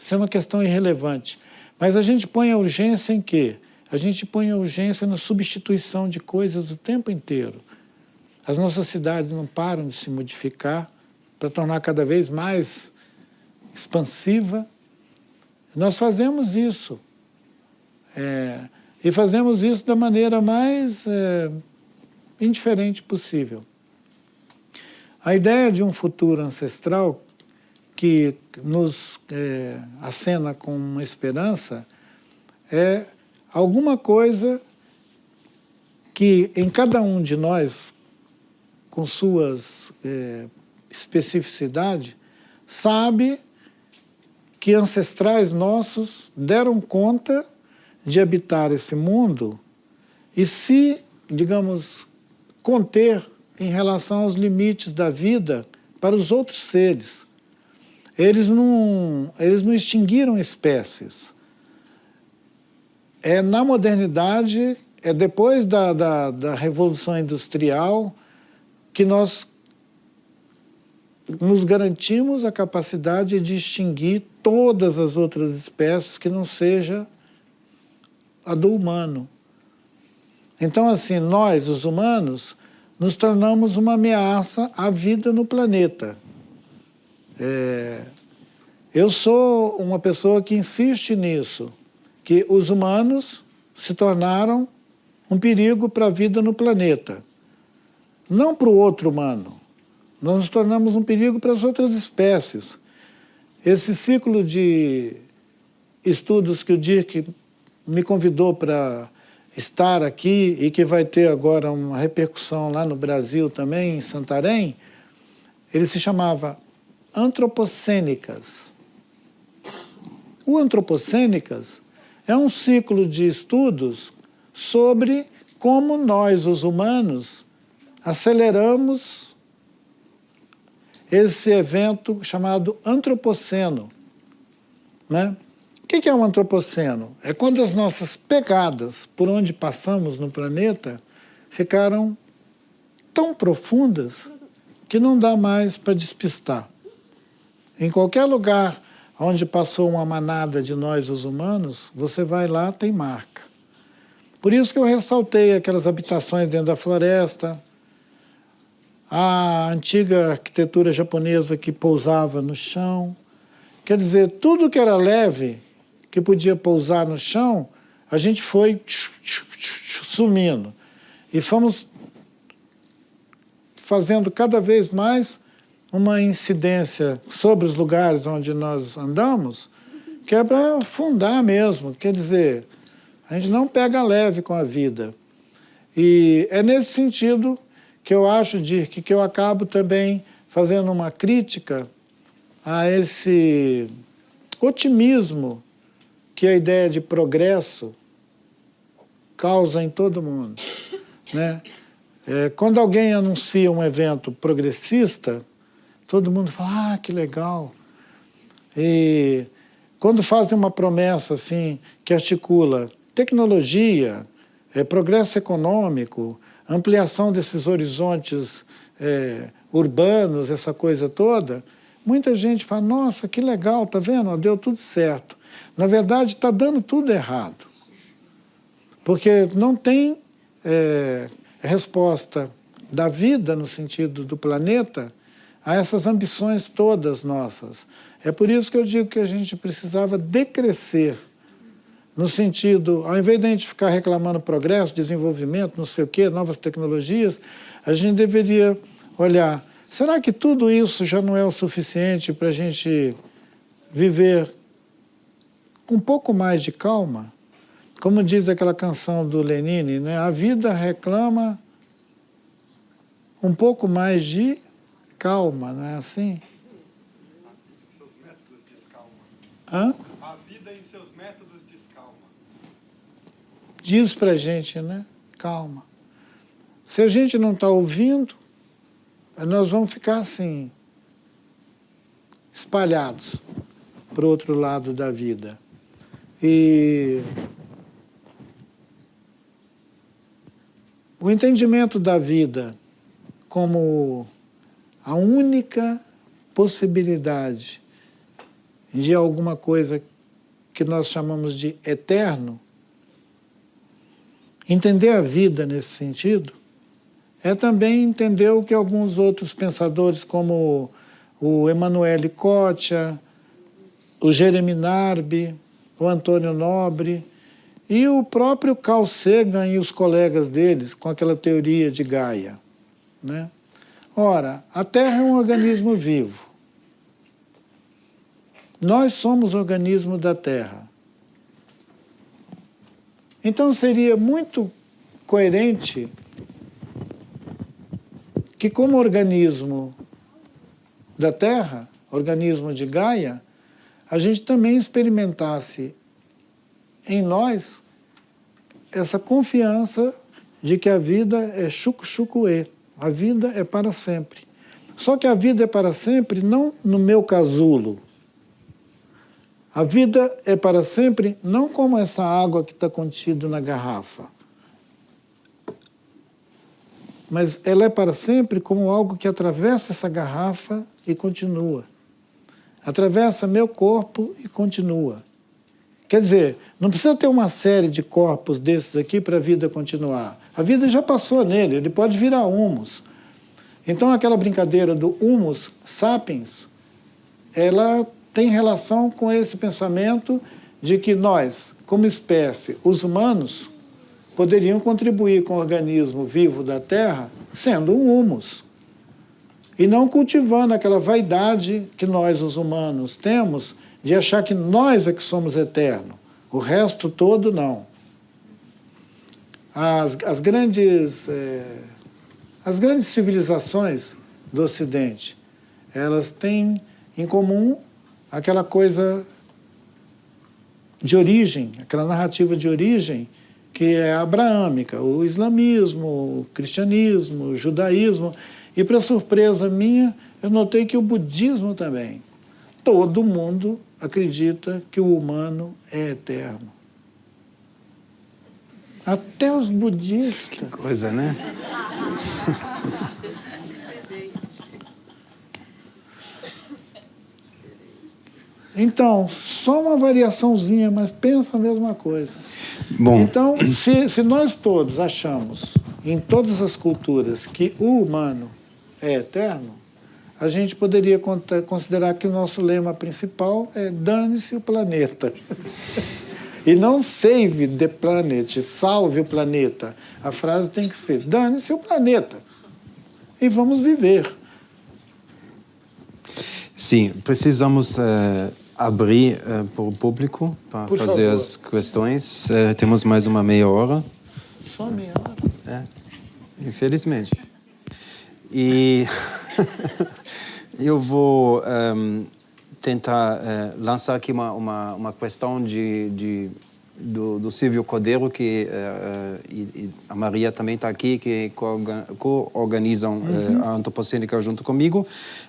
Isso é uma questão irrelevante. Mas a gente põe a urgência em quê? A gente põe a urgência na substituição de coisas o tempo inteiro. As nossas cidades não param de se modificar para tornar cada vez mais expansiva. Nós fazemos isso. E fazemos isso da maneira mais indiferente possível. A ideia de um futuro ancestral que nos acena com uma esperança é alguma coisa que em cada um de nós, com suas especificidades, sabe que ancestrais nossos deram conta de habitar esse mundo e se, digamos, conter em relação aos limites da vida para os outros seres. Eles não extinguiram espécies. Na modernidade, depois da Revolução Industrial, que nós nos garantimos a capacidade de extinguir todas as outras espécies que não seja a do humano. Então, assim, nós, os humanos, nos tornamos uma ameaça à vida no planeta. Eu sou uma pessoa que insiste nisso, que os humanos se tornaram um perigo para a vida no planeta. Não para o outro humano. Nós nos tornamos um perigo para as outras espécies. Esse ciclo de estudos que o Dirk me convidou para estar aqui e que vai ter agora uma repercussão lá no Brasil também, em Santarém, ele se chamava Antropocênicas. O Antropocênicas é um ciclo de estudos sobre como nós, os humanos, aceleramos esse evento chamado antropoceno, né? O que é um antropoceno? É quando as nossas pegadas por onde passamos no planeta ficaram tão profundas que não dá mais para despistar. Em qualquer lugar onde passou uma manada de nós, os humanos, você vai lá, tem marca. Por isso que eu ressaltei aquelas habitações dentro da floresta, a antiga arquitetura japonesa que pousava no chão. Quer dizer, tudo que era leve, que podia pousar no chão, a gente foi sumindo. E fomos fazendo cada vez mais uma incidência sobre os lugares onde nós andamos, que é para afundar mesmo. Quer dizer, a gente não pega leve com a vida. E é nesse sentido que eu acho, Dirk, que eu acabo também fazendo uma crítica a esse otimismo que a ideia de progresso causa em todo mundo, né? Quando alguém anuncia um evento progressista, todo mundo fala, que legal. E quando fazem uma promessa assim, que articula tecnologia, progresso econômico, ampliação desses horizontes urbanos, essa coisa toda, muita gente fala, nossa, que legal, tá vendo? Deu tudo certo. Na verdade, está dando tudo errado. Porque não tem resposta da vida, no sentido do planeta, a essas ambições todas nossas. É por isso que eu digo que a gente precisava decrescer, no sentido, ao invés de a gente ficar reclamando progresso, desenvolvimento, não sei o quê, novas tecnologias, a gente deveria olhar, será que tudo isso já não é o suficiente para a gente viver com um pouco mais de calma? Como diz aquela canção do Lenine, né? A vida reclama um pouco mais de calma, não é assim? Seus métodos descalma. Hã? A vida em seus métodos descalma. Diz pra gente, né? Calma. Se a gente não está ouvindo, nós vamos ficar assim, espalhados para o outro lado da vida. E o entendimento da vida como a única possibilidade de alguma coisa que nós chamamos de eterno, entender a vida nesse sentido, é também entender o que alguns outros pensadores, como o Emanuele Coccia, o Jeremy Narby, o Antônio Nobre, e o próprio Carl Sagan e os colegas deles, com aquela teoria de Gaia, né? Ora, a Terra é um organismo vivo. Nós somos organismo da Terra. Então seria muito coerente que, como organismo da Terra, organismo de Gaia, a gente também experimentasse em nós essa confiança de que a vida é chucu-chucuê, a vida é para sempre. Só que a vida é para sempre não no meu casulo. A vida é para sempre não como essa água que está contida na garrafa. mas ela é para sempre como algo que atravessa essa garrafa e continua. Atravessa meu corpo e continua. Quer dizer, não precisa ter uma série de corpos desses aqui para a vida continuar. A vida já passou nele, ele pode virar humus. Então, aquela brincadeira do humus sapiens, ela tem relação com esse pensamento de que nós, como espécie, os humanos, poderiam contribuir com o organismo vivo da Terra sendo um humus. E não cultivando aquela vaidade que nós, os humanos, temos de achar que nós é que somos eternos. O resto todo, não. As grandes civilizações do Ocidente, elas têm em comum aquela coisa de origem, aquela narrativa de origem que é abraâmica, o islamismo, o cristianismo, o judaísmo. E, para surpresa minha, eu notei que o budismo também. Todo mundo acredita que o humano é eterno. Até os budistas. Que coisa, né? Então, só uma variaçãozinha, mas pensa a mesma coisa. Bom. Então, se nós todos achamos, em todas as culturas, que o humano é eterno, a gente poderia considerar que o nosso lema principal é dane-se o planeta. E não save the planet, salve o planeta. A frase tem que ser dane-se o planeta. E vamos viver. Sim, precisamos abrir para o público para fazer favor. as questões. Temos mais uma meia hora. Só meia hora. Infelizmente. E eu vou tentar lançar aqui uma questão do Silvio Cordeiro, que e a Maria também está aqui, que co-organizam a Antropocênica junto comigo,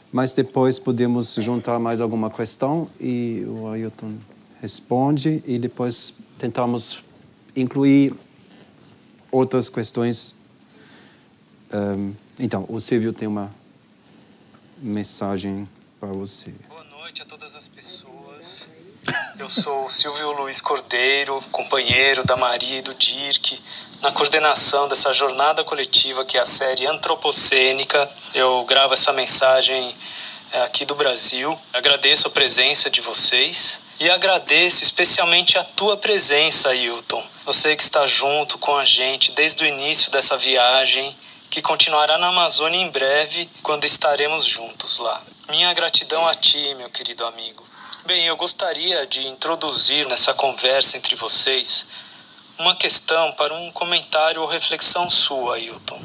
mas depois podemos juntar mais alguma questão e o Ailton responde e depois tentamos incluir outras questões. Então, o Silvio tem uma mensagem para você. Boa noite a todas as pessoas. Eu sou o Silvio Luiz Cordeiro, companheiro da Maria e do Dirk, na coordenação dessa jornada coletiva que é a série Antropocênica. Eu gravo essa mensagem aqui do Brasil. Agradeço a presença de vocês e agradeço especialmente a tua presença, Ailton. Você que está junto com a gente desde o início dessa viagem, que continuará na Amazônia em breve, quando estaremos juntos lá. Minha gratidão a ti, meu querido amigo. Bem, eu gostaria de introduzir nessa conversa entre vocês uma questão para um comentário ou reflexão sua, Ailton.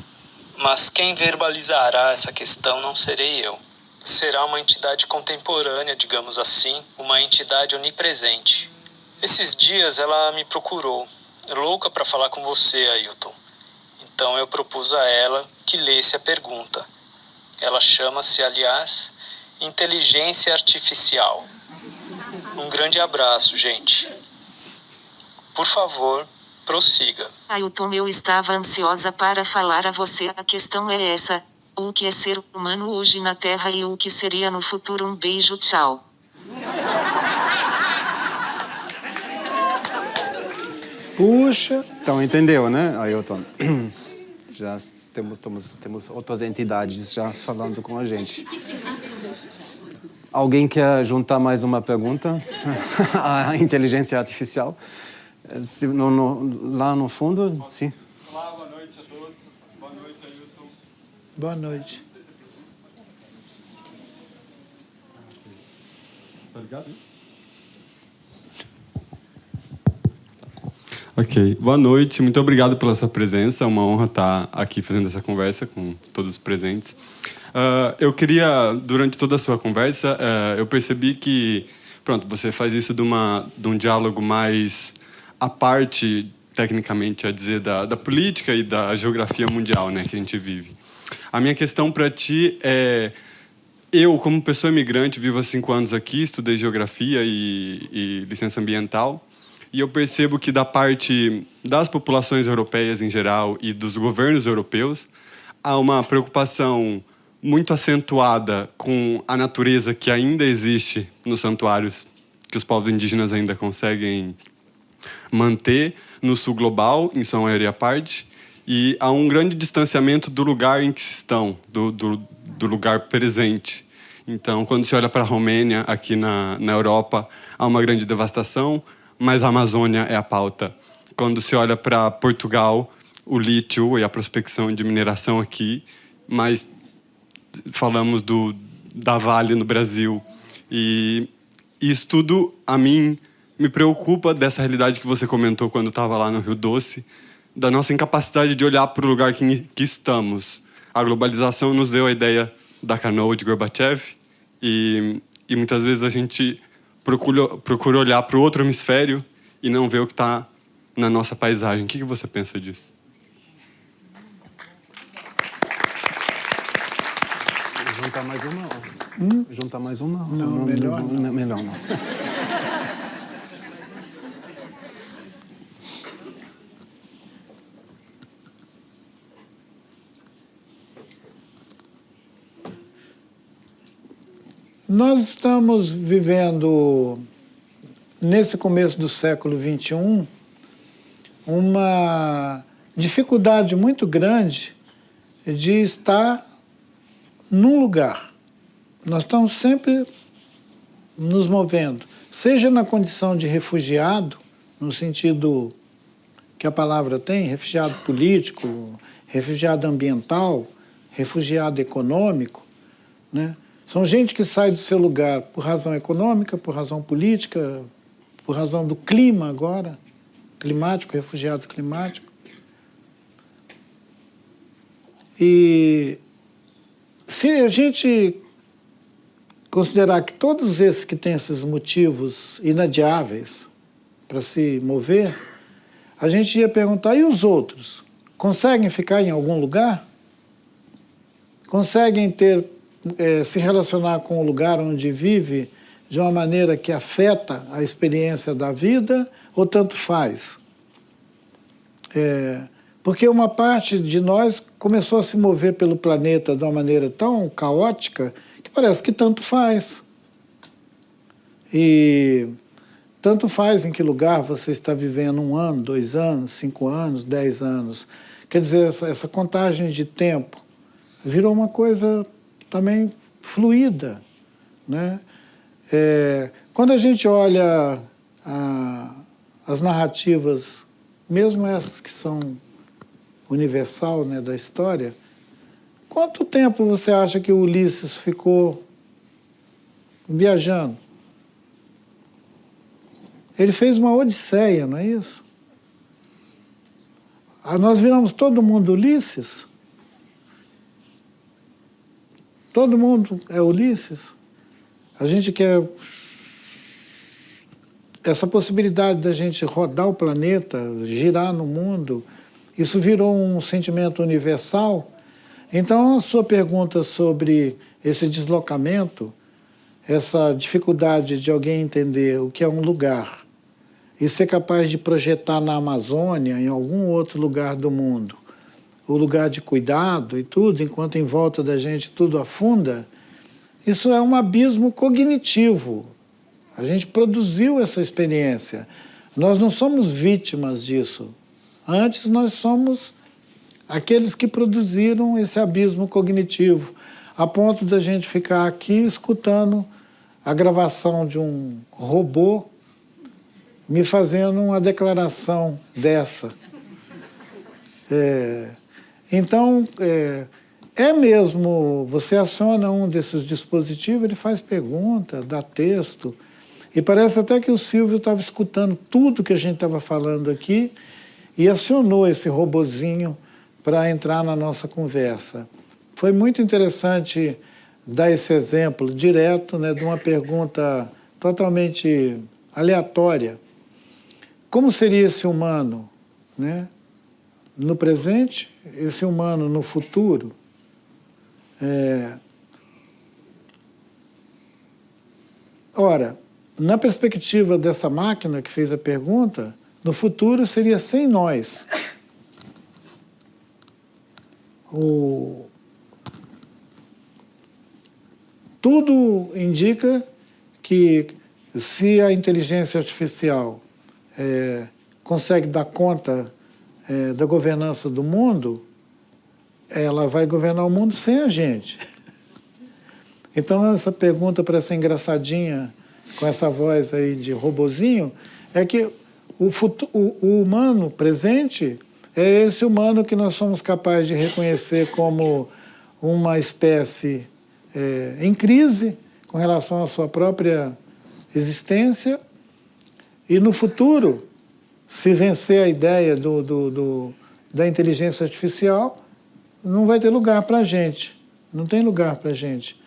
Mas quem verbalizará essa questão não serei eu. Será uma entidade contemporânea, digamos assim, uma entidade onipresente. Esses dias ela me procurou, louca para falar com você, Ailton. Então eu propus a ela que lesse a pergunta. Ela chama-se, aliás, Inteligência Artificial. Um grande abraço, gente. Por favor, prossiga. Ailton, eu estava ansiosa para falar a você. A questão é essa: o que é ser humano hoje na Terra e o que seria no futuro? Um beijo, tchau. Puxa. Então, entendeu, né, Ailton? Já temos outras entidades já falando com a gente. Alguém quer juntar mais uma pergunta? A inteligência artificial? Lá no fundo, sim. Olá, boa noite a todos. Boa noite, Ailton. Boa noite. Tá ligado? Ok, boa noite, muito obrigado pela sua presença, é uma honra estar aqui fazendo essa conversa com todos os presentes. Eu queria, durante toda a sua conversa, eu percebi que, pronto, você faz isso de um diálogo mais à parte, tecnicamente, a dizer, da política e da geografia mundial, né, que a gente vive. A minha questão para ti é: eu, como pessoa imigrante, vivo há 5 anos aqui, estudei geografia e licença ambiental, e eu percebo que da parte das populações europeias em geral e dos governos europeus, há uma preocupação muito acentuada com a natureza que ainda existe nos santuários, que os povos indígenas ainda conseguem manter no sul global, em sua maioria parte, e há um grande distanciamento do lugar em que estão, do lugar presente. Então, quando se olha para a Romênia, aqui na Europa, há uma grande devastação, mas a Amazônia é a pauta. Quando se olha para Portugal, o lítio e a prospecção de mineração aqui, mas falamos da Vale no Brasil. E isso tudo, a mim, me preocupa dessa realidade que você comentou quando estava lá no Rio Doce, da nossa incapacidade de olhar para o lugar que estamos. A globalização nos deu a ideia da canoa de Gorbachev e muitas vezes a gente procura olhar para o outro hemisfério e não ver o que está na nossa paisagem. O que você pensa disso? Juntar mais uma? Juntar mais uma? Não, melhor não. Melhor não. Nós estamos vivendo, nesse começo do século XXI, uma dificuldade muito grande de estar num lugar. Nós estamos sempre nos movendo, seja na condição de refugiado, no sentido que a palavra tem, refugiado político, refugiado ambiental, refugiado econômico, né? São gente que sai do seu lugar por razão econômica, por razão política, por razão do clima agora, climático, refugiados climáticos. E se a gente considerar que todos esses que têm esses motivos inadiáveis para se mover, a gente ia perguntar, e os outros? Conseguem ficar em algum lugar? Conseguem se relacionar com o lugar onde vive de uma maneira que afeta a experiência da vida, ou tanto faz? Porque uma parte de nós começou a se mover pelo planeta de uma maneira tão caótica que parece que tanto faz. E tanto faz em que lugar você está vivendo 1 ano, 2 anos, 5 anos, 10 anos. Quer dizer, essa contagem de tempo virou uma coisa também fluida, né? Quando a gente olha as narrativas, mesmo essas que são universal, né, da história, quanto tempo você acha que o Ulisses ficou viajando? Ele fez uma odisseia, não é isso? Nós viramos todo mundo Ulisses? Todo mundo é Ulisses? A gente quer essa possibilidade da gente rodar o planeta, girar no mundo, isso virou um sentimento universal. Então, a sua pergunta sobre esse deslocamento, essa dificuldade de alguém entender o que é um lugar e ser capaz de projetar na Amazônia, em algum outro lugar do mundo, o lugar de cuidado e tudo, enquanto em volta da gente tudo afunda, isso é um abismo cognitivo. A gente produziu essa experiência. Nós não somos vítimas disso. Antes nós somos aqueles que produziram esse abismo cognitivo, a ponto da gente ficar aqui escutando a gravação de um robô me fazendo uma declaração dessa. Então, mesmo, você aciona um desses dispositivos, ele faz pergunta, dá texto, e parece até que o Silvio estava escutando tudo que a gente estava falando aqui e acionou esse robozinho para entrar na nossa conversa. Foi muito interessante dar esse exemplo direto, né, de uma pergunta totalmente aleatória. Como seria esse humano, né, no presente, esse humano no futuro? Ora, na perspectiva dessa máquina que fez a pergunta, no futuro seria sem nós. O tudo indica que se a inteligência artificial consegue dar conta da governança do mundo, ela vai governar o mundo sem a gente. Então, essa pergunta para essa engraçadinha, com essa voz aí de robozinho, é que o humano presente é esse humano que nós somos capazes de reconhecer como uma espécie em crise com relação à sua própria existência, e no futuro, se vencer a ideia da inteligência artificial, não vai ter lugar para a gente. Não tem lugar para a gente.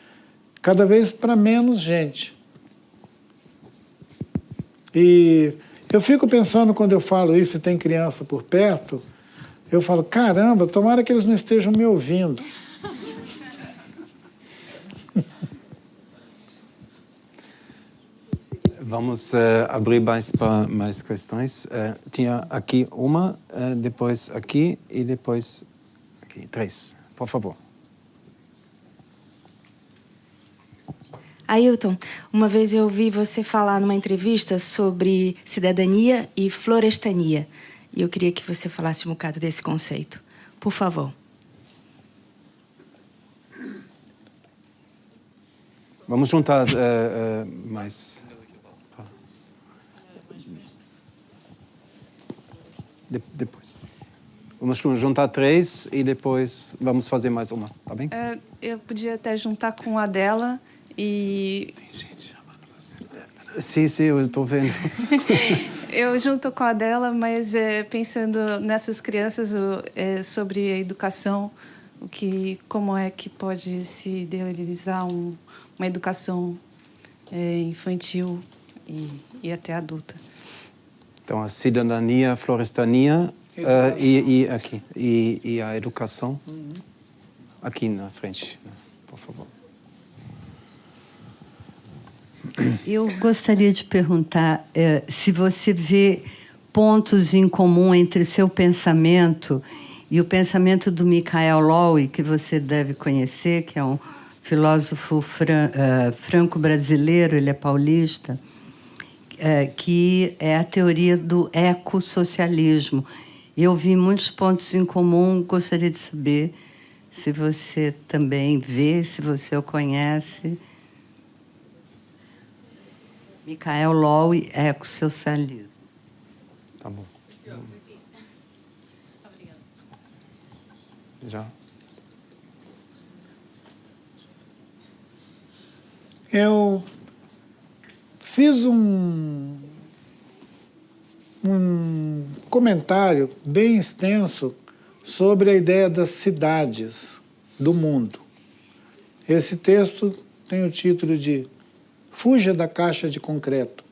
Cada vez para menos gente. E eu fico pensando, quando eu falo isso e tem criança por perto, eu falo, caramba, tomara que eles não estejam me ouvindo. Vamos abrir mais para mais questões. Tinha aqui uma, depois aqui e depois aqui. 3, por favor. Ailton, uma vez eu ouvi você falar numa entrevista sobre cidadania e florestania. E eu queria que você falasse um bocado desse conceito. Por favor. Vamos juntar mais. Depois. Vamos juntar 3 e depois vamos fazer mais uma, tá bem? Eu podia até juntar com a dela e... Sim, eu estou vendo. Eu junto com a dela, mas pensando nessas crianças sobre a educação, como é que pode se idealizar uma educação infantil e até adulta. Então, a cidadania, a florestania e aqui. E a educação. Aqui na frente, por favor. Eu gostaria de perguntar se você vê pontos em comum entre o seu pensamento e o pensamento do Michael Lowy, que você deve conhecer, que é um filósofo franco-brasileiro, ele é paulista, que é a teoria do ecossocialismo. Eu vi muitos pontos em comum, gostaria de saber se você também vê, se você o conhece. Michael Lowy, ecossocialismo. Tá bom. Já. Eu fiz um comentário bem extenso sobre a ideia das cidades do mundo. Esse texto tem o título de Fuja da Caixa de Concreto.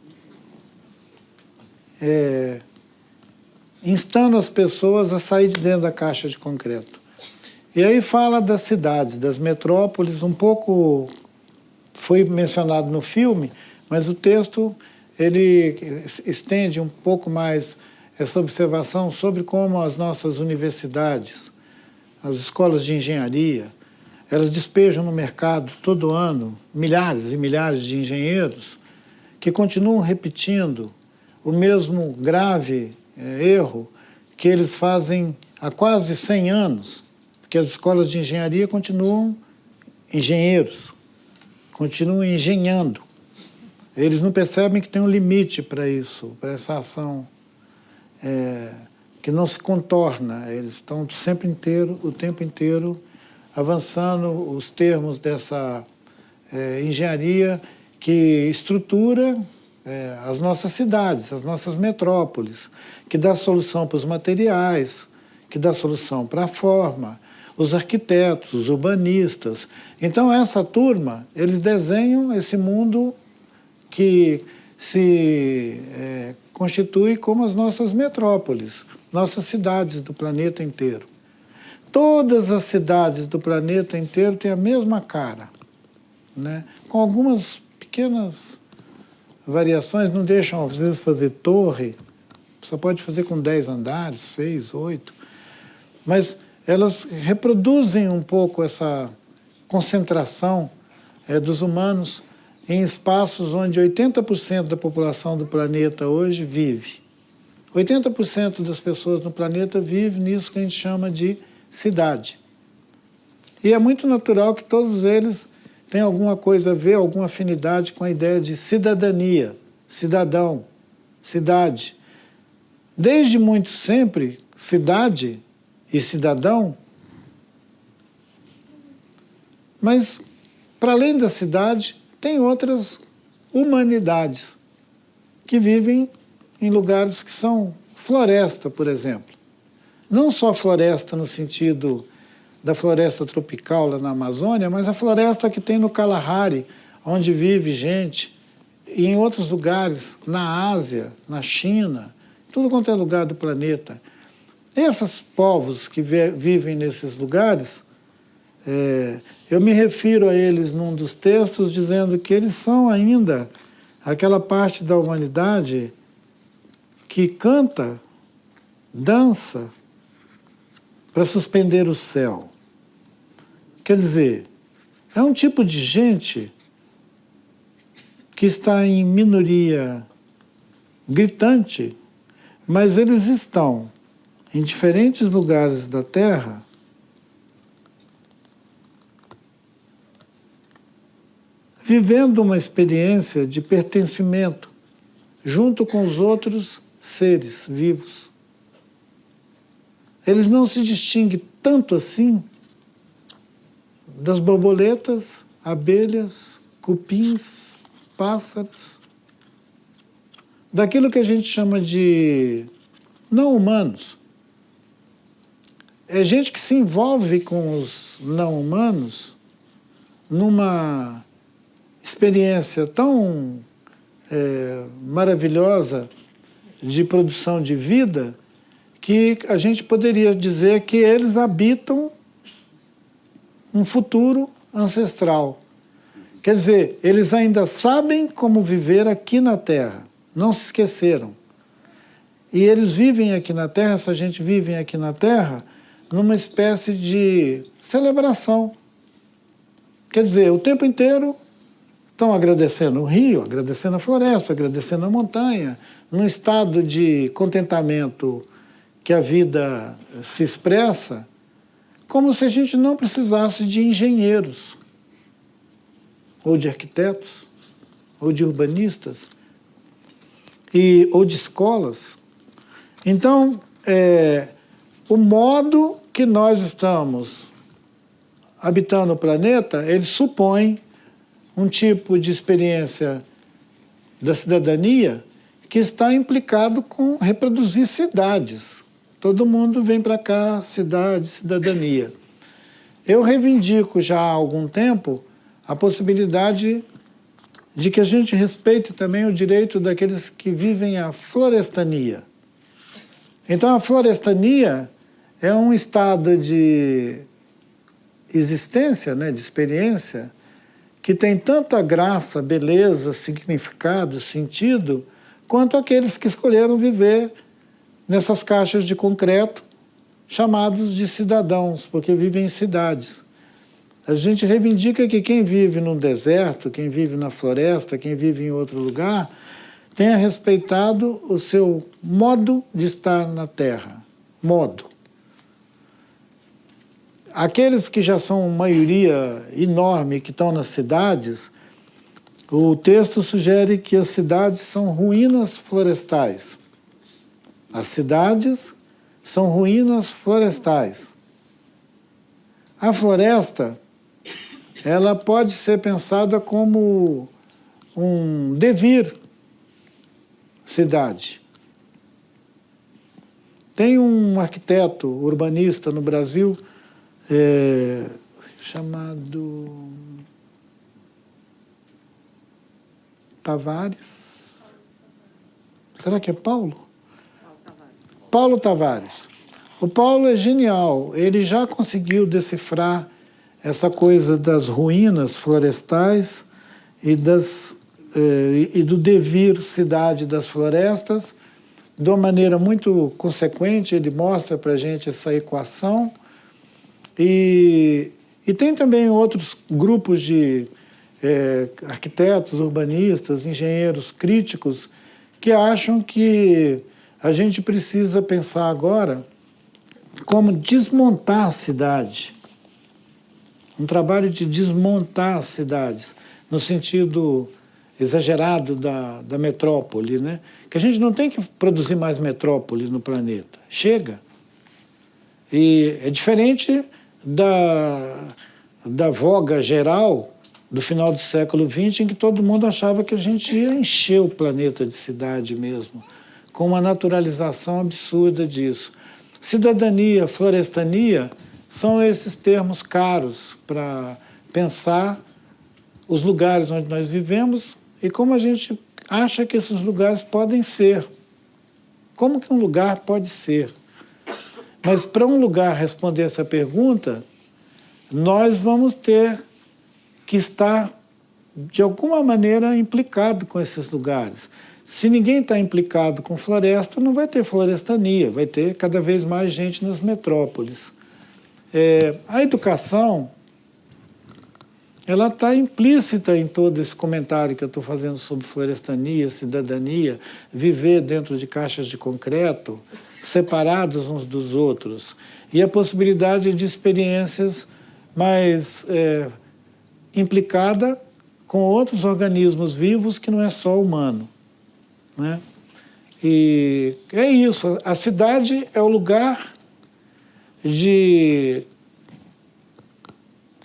Instando as pessoas a sair de dentro da caixa de concreto. E aí fala das cidades, das metrópoles, um pouco foi mencionado no filme, mas o texto ele estende um pouco mais essa observação sobre como as nossas universidades, as escolas de engenharia, elas despejam no mercado todo ano milhares e milhares de engenheiros que continuam repetindo o mesmo grave erro que eles fazem há quase 100 anos, porque as escolas de engenharia continuam engenheiros, continuam engenhando. Eles não percebem que tem um limite para isso, para essa ação que não se contorna. Eles estão o tempo inteiro, avançando os termos dessa engenharia que estrutura as nossas cidades, as nossas metrópoles, que dá solução para os materiais, que dá solução para a forma, os arquitetos, os urbanistas. Então, essa turma, eles desenham esse mundo que se constitui como as nossas metrópoles, nossas cidades do planeta inteiro. Todas as cidades do planeta inteiro têm a mesma cara, né? Com algumas pequenas variações, não deixam, às vezes, fazer torre, só pode fazer com 10 andares, 6, 8. Mas elas reproduzem um pouco essa concentração dos humanos em espaços onde 80% da população do planeta hoje vive. 80% das pessoas no planeta vivem nisso que a gente chama de cidade. E é muito natural que todos eles tenham alguma coisa a ver, alguma afinidade com a ideia de cidadania, cidadão, cidade. Desde muito sempre, cidade e cidadão. Mas, para além da cidade, tem outras humanidades que vivem em lugares que são floresta, por exemplo. Não só floresta no sentido da floresta tropical lá na Amazônia, mas a floresta que tem no Kalahari, onde vive gente, e em outros lugares, na Ásia, na China, tudo quanto é lugar do planeta. Esses povos que vivem nesses lugares, eu me refiro a eles num dos textos dizendo que eles são ainda aquela parte da humanidade que canta, dança para suspender o céu. Quer dizer, é um tipo de gente que está em minoria gritante, mas eles estão em diferentes lugares da Terra vivendo uma experiência de pertencimento junto com os outros seres vivos. Eles não se distinguem tanto assim das borboletas, abelhas, cupins, pássaros, daquilo que a gente chama de não humanos. É gente que se envolve com os não humanos numa experiência tão maravilhosa de produção de vida que a gente poderia dizer que eles habitam um futuro ancestral. Quer dizer, eles ainda sabem como viver aqui na Terra, não se esqueceram. E eles vivem aqui na Terra, essa gente vive aqui na Terra, numa espécie de celebração. Quer dizer, o tempo inteiro estão agradecendo o rio, agradecendo a floresta, agradecendo a montanha, num estado de contentamento que a vida se expressa, como se a gente não precisasse de engenheiros, ou de arquitetos, ou de urbanistas, ou de escolas. Então, o modo que nós estamos habitando o planeta, ele supõe um tipo de experiência da cidadania que está implicado com reproduzir cidades. Todo mundo vem para cá, cidade, cidadania. Eu reivindico já há algum tempo a possibilidade de que a gente respeite também o direito daqueles que vivem a florestania. Então, a florestania é um estado de existência, né, de experiência, que tem tanta graça, beleza, significado, sentido, quanto aqueles que escolheram viver nessas caixas de concreto, chamados de cidadãos, porque vivem em cidades. A gente reivindica que quem vive num deserto, quem vive na floresta, quem vive em outro lugar, tenha respeitado o seu modo de estar na Terra. Modo. Aqueles que já são maioria enorme, que estão nas cidades, o texto sugere que as cidades são ruínas florestais. As cidades são ruínas florestais. A floresta, ela pode ser pensada como um devir cidade. Tem um arquiteto urbanista no Brasil chamado Tavares. Será que é Paulo? Paulo Tavares. O Paulo é genial. Ele já conseguiu decifrar essa coisa das ruínas florestais e do devir cidade das florestas. De uma maneira muito consequente, ele mostra para a gente essa equação E tem também outros grupos de arquitetos, urbanistas, engenheiros críticos que acham que a gente precisa pensar agora como desmontar a cidade. Um trabalho de desmontar as cidades, no sentido exagerado da metrópole, né? Que a gente não tem que produzir mais metrópole no planeta. Chega. E é diferente da voga geral do final do século XX, em que todo mundo achava que a gente ia encher o planeta de cidade mesmo, com uma naturalização absurda disso. Cidadania, florestania, são esses termos caros para pensar os lugares onde nós vivemos e como a gente acha que esses lugares podem ser. Como que um lugar pode ser? Mas para um lugar responder essa pergunta, nós vamos ter que estar, de alguma maneira, implicado com esses lugares. Se ninguém está implicado com floresta, não vai ter florestania, vai ter cada vez mais gente nas metrópoles. A educação, ela está implícita em todo esse comentário que eu estou fazendo sobre florestania, cidadania, viver dentro de caixas de concreto, separados uns dos outros, e a possibilidade de experiências mais implicada com outros organismos vivos que não é só humano, né? E é isso, a cidade é o lugar de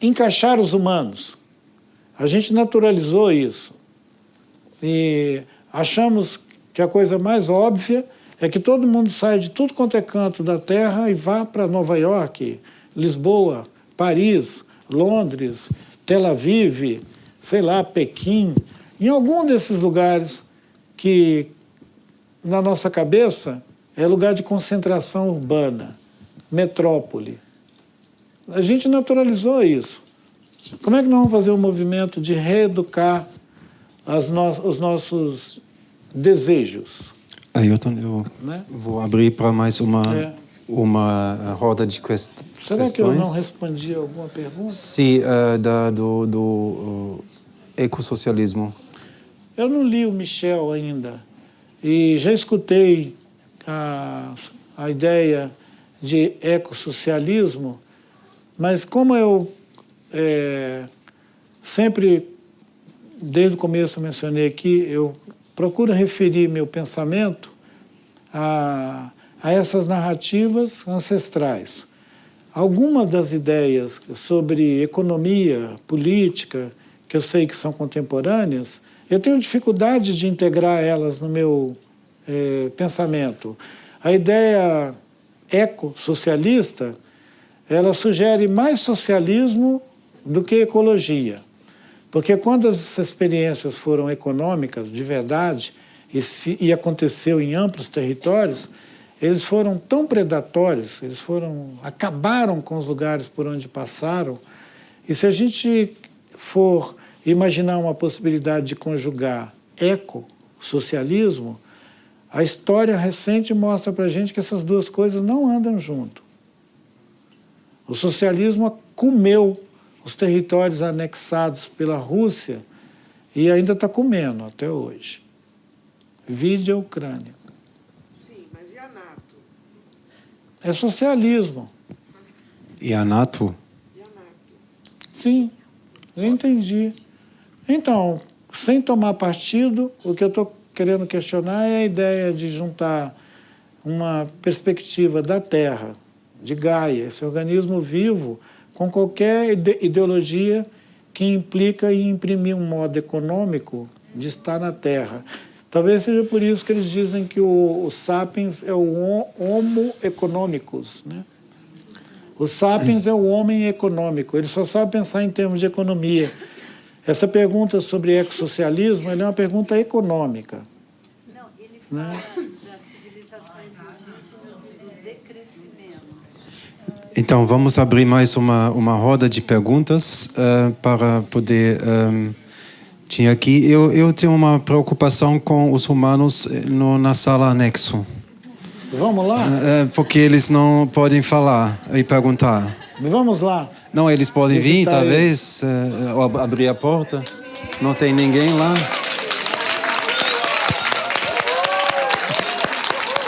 encaixar os humanos. A gente naturalizou isso. E achamos que a coisa mais óbvia é que todo mundo saia de tudo quanto é canto da Terra e vá para Nova York, Lisboa, Paris, Londres, Tel Aviv, sei lá, Pequim, em algum desses lugares que, na nossa cabeça, é lugar de concentração urbana, metrópole. A gente naturalizou isso. Como é que nós vamos fazer um movimento de reeducar os nossos desejos? Ailton, eu vou abrir para mais uma roda de questões. Será que eu não respondi alguma pergunta? Sim, do ecossocialismo. Eu não li o Michel ainda e já escutei a ideia de ecossocialismo, mas como eu sempre, desde o começo, mencionei aqui, eu procuro referir meu pensamento a essas narrativas ancestrais. Algumas das ideias sobre economia, política, que eu sei que são contemporâneas, eu tenho dificuldade de integrar elas no meu pensamento. A ideia ecossocialista, ela sugere mais socialismo do que ecologia. Porque quando as experiências foram econômicas, de verdade, e aconteceu em amplos territórios, eles foram tão predatórios, acabaram com os lugares por onde passaram. E se a gente for imaginar uma possibilidade de conjugar ecossocialismo, a história recente mostra para a gente que essas duas coisas não andam junto. O socialismo comeu os territórios anexados pela Rússia e ainda está comendo até hoje. Vide a Ucrânia. Sim, mas e a NATO? É socialismo. E a NATO? Sim, eu entendi. Então, sem tomar partido, o que eu estou querendo questionar é a ideia de juntar uma perspectiva da Terra, de Gaia, esse organismo vivo, com qualquer ideologia que implica em imprimir um modo econômico de estar na Terra. Talvez seja por isso que eles dizem que o sapiens é o homo economicus, né? O sapiens é o homem econômico, ele só sabe pensar em termos de economia. Essa pergunta sobre ecossocialismo é uma pergunta econômica. Não, ele fala das civilizações indígenas e do decrescimento. Então, vamos abrir mais uma roda de perguntas para poder... tinha aqui, eu tenho uma preocupação com os humanos na sala anexo. Vamos lá? Porque eles não podem falar e perguntar. Vamos lá. Não, eles podem vir, Visitar talvez, ou abrir a porta. Não tem ninguém lá.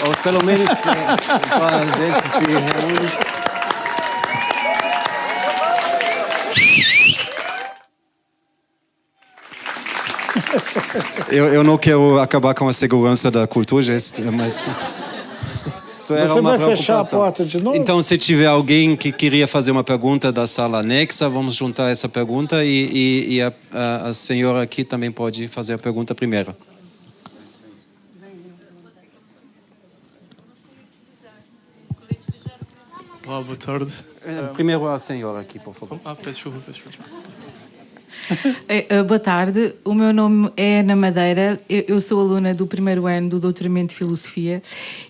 Ou pelo menos para a gente se reúne. Eu não quero acabar com a segurança da Kulturgest, mas... Isso era Você uma vai fechar a preocupação. porta de novo? Então, se tiver alguém que queria fazer uma pergunta da sala anexa, vamos juntar essa pergunta e a senhora aqui também pode fazer a pergunta primeiro. Olá, boa tarde. Primeiro a senhora aqui, por favor. Peço desculpa. Boa tarde, o meu nome é Ana Madeira, eu sou aluna do primeiro ano do doutoramento de Filosofia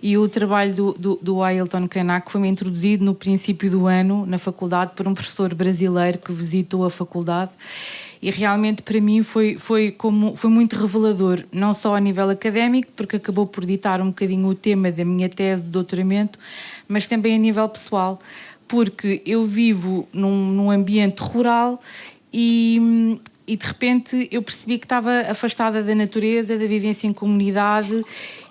e o trabalho do Ailton Krenak foi-me introduzido no princípio do ano na faculdade por um professor brasileiro que visitou a faculdade e realmente para mim foi muito revelador, não só a nível académico, porque acabou por ditar um bocadinho o tema da minha tese de doutoramento, mas também a nível pessoal, porque eu vivo num ambiente rural e de repente eu percebi que estava afastada da natureza, da vivência em comunidade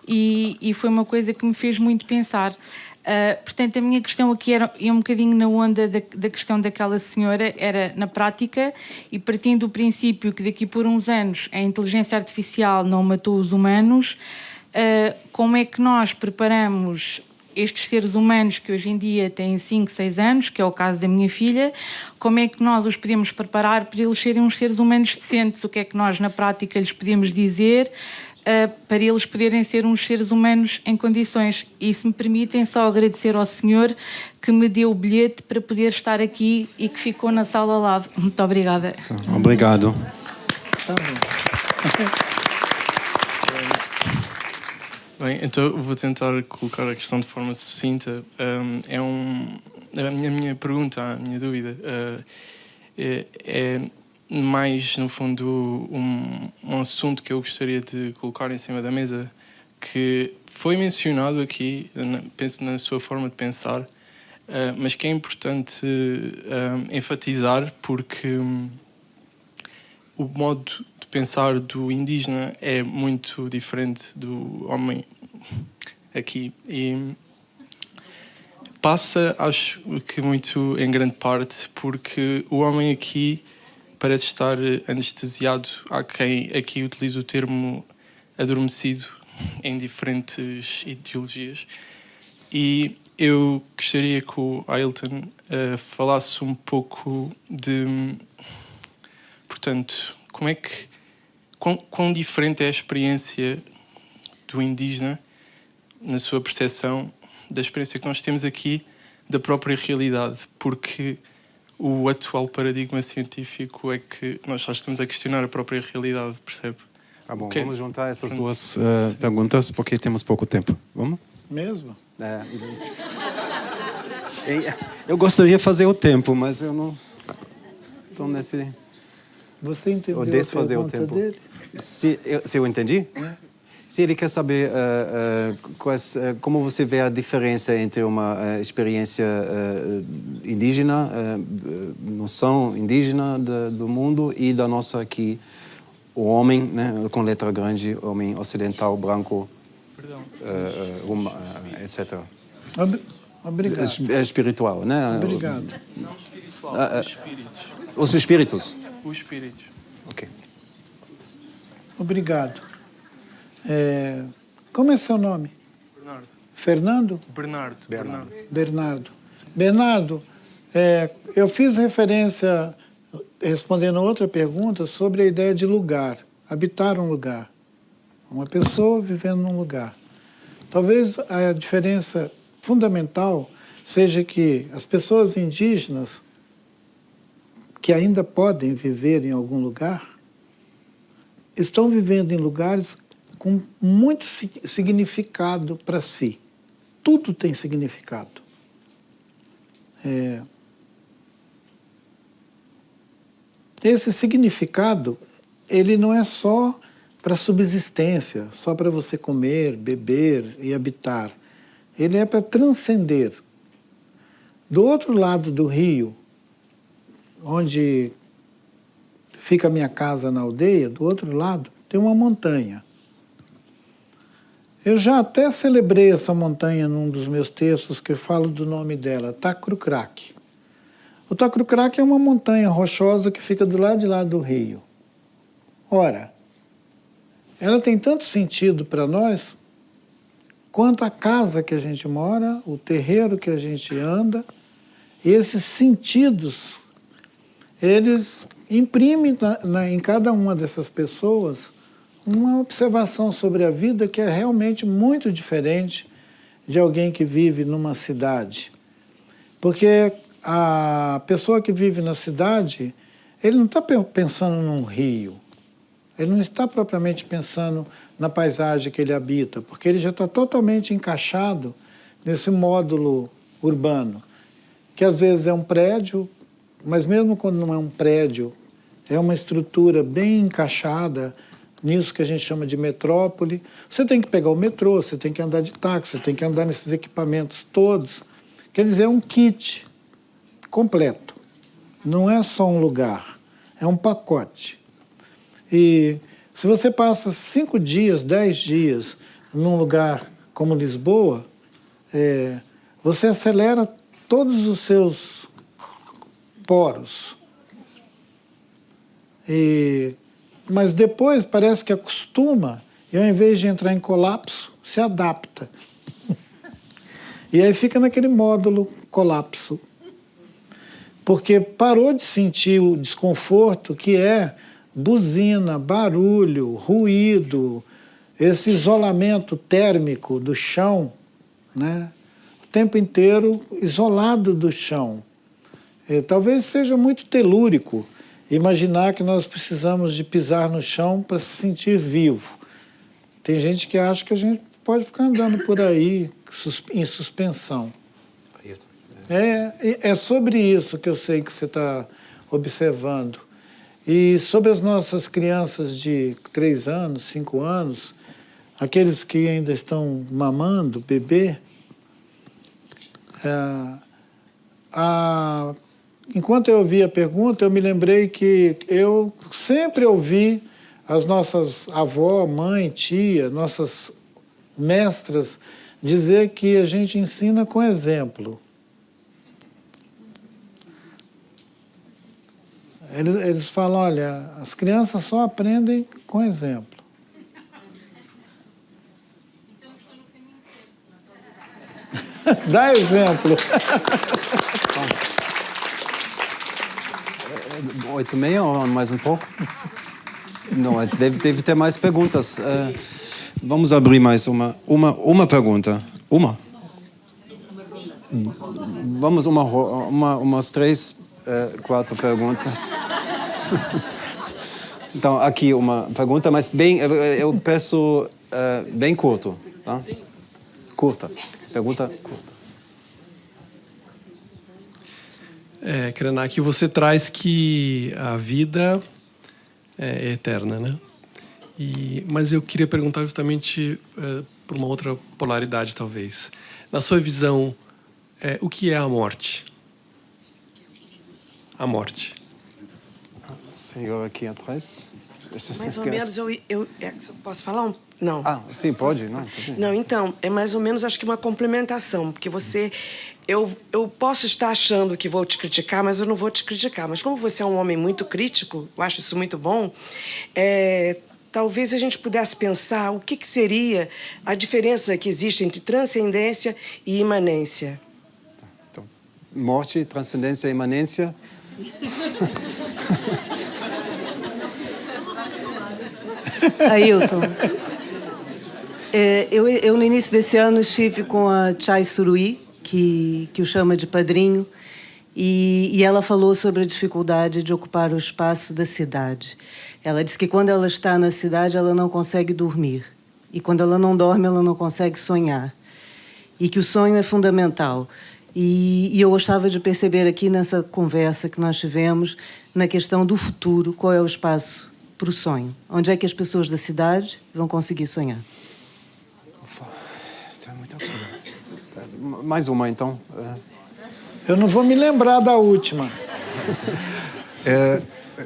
e foi uma coisa que me fez muito pensar. Portanto, a minha questão aqui era um bocadinho na onda da questão daquela senhora, era na prática e partindo do princípio que daqui por uns anos a inteligência artificial não matou os humanos, como é que nós preparamos estes seres humanos que hoje em dia têm 5, 6 anos, que é o caso da minha filha, como é que nós os podemos preparar para eles serem uns seres humanos decentes? O que é que nós, na prática, lhes podemos dizer para eles poderem ser uns seres humanos em condições? E, se me permitem, só agradecer ao senhor que me deu o bilhete para poder estar aqui e que ficou na sala ao lado. Muito obrigada. Obrigado. Tá bom. Bem, então eu vou tentar colocar a questão de forma sucinta. A minha pergunta, a minha dúvida é mais, no fundo, um assunto que eu gostaria de colocar em cima da mesa, que foi mencionado aqui, penso na sua forma de pensar, mas que é importante enfatizar porque o modo de pensar do indígena é muito diferente do homem aqui e passa, acho que muito em grande parte, porque o homem aqui parece estar anestesiado. Há quem aqui utilize o termo adormecido em diferentes ideologias e eu gostaria que o Ailton falasse um pouco de, portanto, como é que quão diferente é a experiência do indígena, na sua percepção, da experiência que nós temos aqui, da própria realidade, porque o atual paradigma científico é que nós já estamos a questionar a própria realidade, percebe? Tá bom, vamos juntar essas duas perguntas, porque temos pouco tempo. Vamos? Mesmo? Eu gostaria de fazer o tempo, mas eu não estou nesse... Você entendeu ou desfazer a o pergunta tempo. dele? Se eu entendi? Se ele quer saber como você vê a diferença entre uma experiência indígena, noção indígena do mundo e da nossa aqui, o homem, né, com letra grande, homem ocidental, branco, etc. Obrigado. Espiritual, né? Obrigado. Não espiritual, os espíritos. Os espíritos? Os espíritos. Ok. Obrigado. Como é seu nome? Bernardo. Fernando? Bernardo. Bernardo, eu fiz referência, respondendo a outra pergunta, sobre a ideia de lugar, habitar um lugar. Uma pessoa vivendo num lugar. Talvez a diferença fundamental seja que as pessoas indígenas que ainda podem viver em algum lugar estão vivendo em lugares com muito significado para si. Tudo tem significado. Esse significado, ele não é só para subsistência, só para você comer, beber e habitar. Ele é para transcender. Do outro lado do rio, onde fica a minha casa na aldeia, do outro lado, tem uma montanha. Eu já até celebrei essa montanha num dos meus textos, que eu falo do nome dela, Tacrucraque. O Tacrucraque é uma montanha rochosa que fica do lado de lá do rio. Ora, ela tem tanto sentido para nós quanto a casa que a gente mora, o terreiro que a gente anda. E esses sentidos, eles imprimem em cada uma dessas pessoas uma observação sobre a vida que é realmente muito diferente de alguém que vive numa cidade. Porque a pessoa que vive na cidade, ele não está pensando num rio, ele não está propriamente pensando na paisagem que ele habita, porque ele já está totalmente encaixado nesse módulo urbano, que às vezes é um prédio, mas mesmo quando não é um prédio, é uma estrutura bem encaixada nisso que a gente chama de metrópole. Você tem que pegar o metrô, você tem que andar de táxi, você tem que andar nesses equipamentos todos. Quer dizer, é um kit completo. Não é só um lugar, é um pacote. E se você passa 5 dias, 10 dias num lugar como Lisboa, você acelera todos os seus poros. Mas depois parece que acostuma e, ao invés de entrar em colapso, se adapta. E aí fica naquele módulo colapso. Porque parou de sentir o desconforto que é buzina, barulho, ruído, esse isolamento térmico do chão, né? O tempo inteiro isolado do chão. Talvez seja muito telúrico imaginar que nós precisamos de pisar no chão para se sentir vivo. Tem gente que acha que a gente pode ficar andando por aí em suspensão. É sobre isso que eu sei que você está observando. E sobre as nossas crianças de 3 anos, 5 anos, aqueles que ainda estão mamando, bebê, enquanto eu ouvi a pergunta, eu me lembrei que eu sempre ouvi as nossas avó, mãe, tia, nossas mestras dizer que a gente ensina com exemplo. Eles falam, olha, as crianças só aprendem com exemplo. Dá exemplo. 8h30 ou mais um pouco? Não, deve ter mais perguntas. Vamos abrir mais uma pergunta. Uma? Vamos umas 3, 4 perguntas. Então, aqui uma pergunta, mas eu peço bem curto, tá? Curta. Pergunta curta. Krenak, você traz que a vida é eterna, né? Mas eu queria perguntar justamente por uma outra polaridade, talvez. Na sua visão, o que é a morte? A morte. Senhor aqui atrás. Mais ou menos, eu posso falar? Não. Sim, pode. Não, então, é mais ou menos, acho que uma complementação, porque você... Eu posso estar achando que vou te criticar, mas eu não vou te criticar. Mas como você é um homem muito crítico, eu acho isso muito bom, talvez a gente pudesse pensar o que seria a diferença que existe entre transcendência e imanência. Então, morte, transcendência e imanência. Ailton, eu no início desse ano estive com a Chai Surui, que o chama de padrinho, e ela falou sobre a dificuldade de ocupar o espaço da cidade. Ela disse que quando ela está na cidade, ela não consegue dormir. E quando ela não dorme, ela não consegue sonhar. E que o sonho é fundamental. E eu gostava de perceber aqui nessa conversa que nós tivemos, na questão do futuro, qual é o espaço para o sonho. Onde é que as pessoas da cidade vão conseguir sonhar? Tem muita coisa. Mais uma, então. Eu não vou me lembrar da última.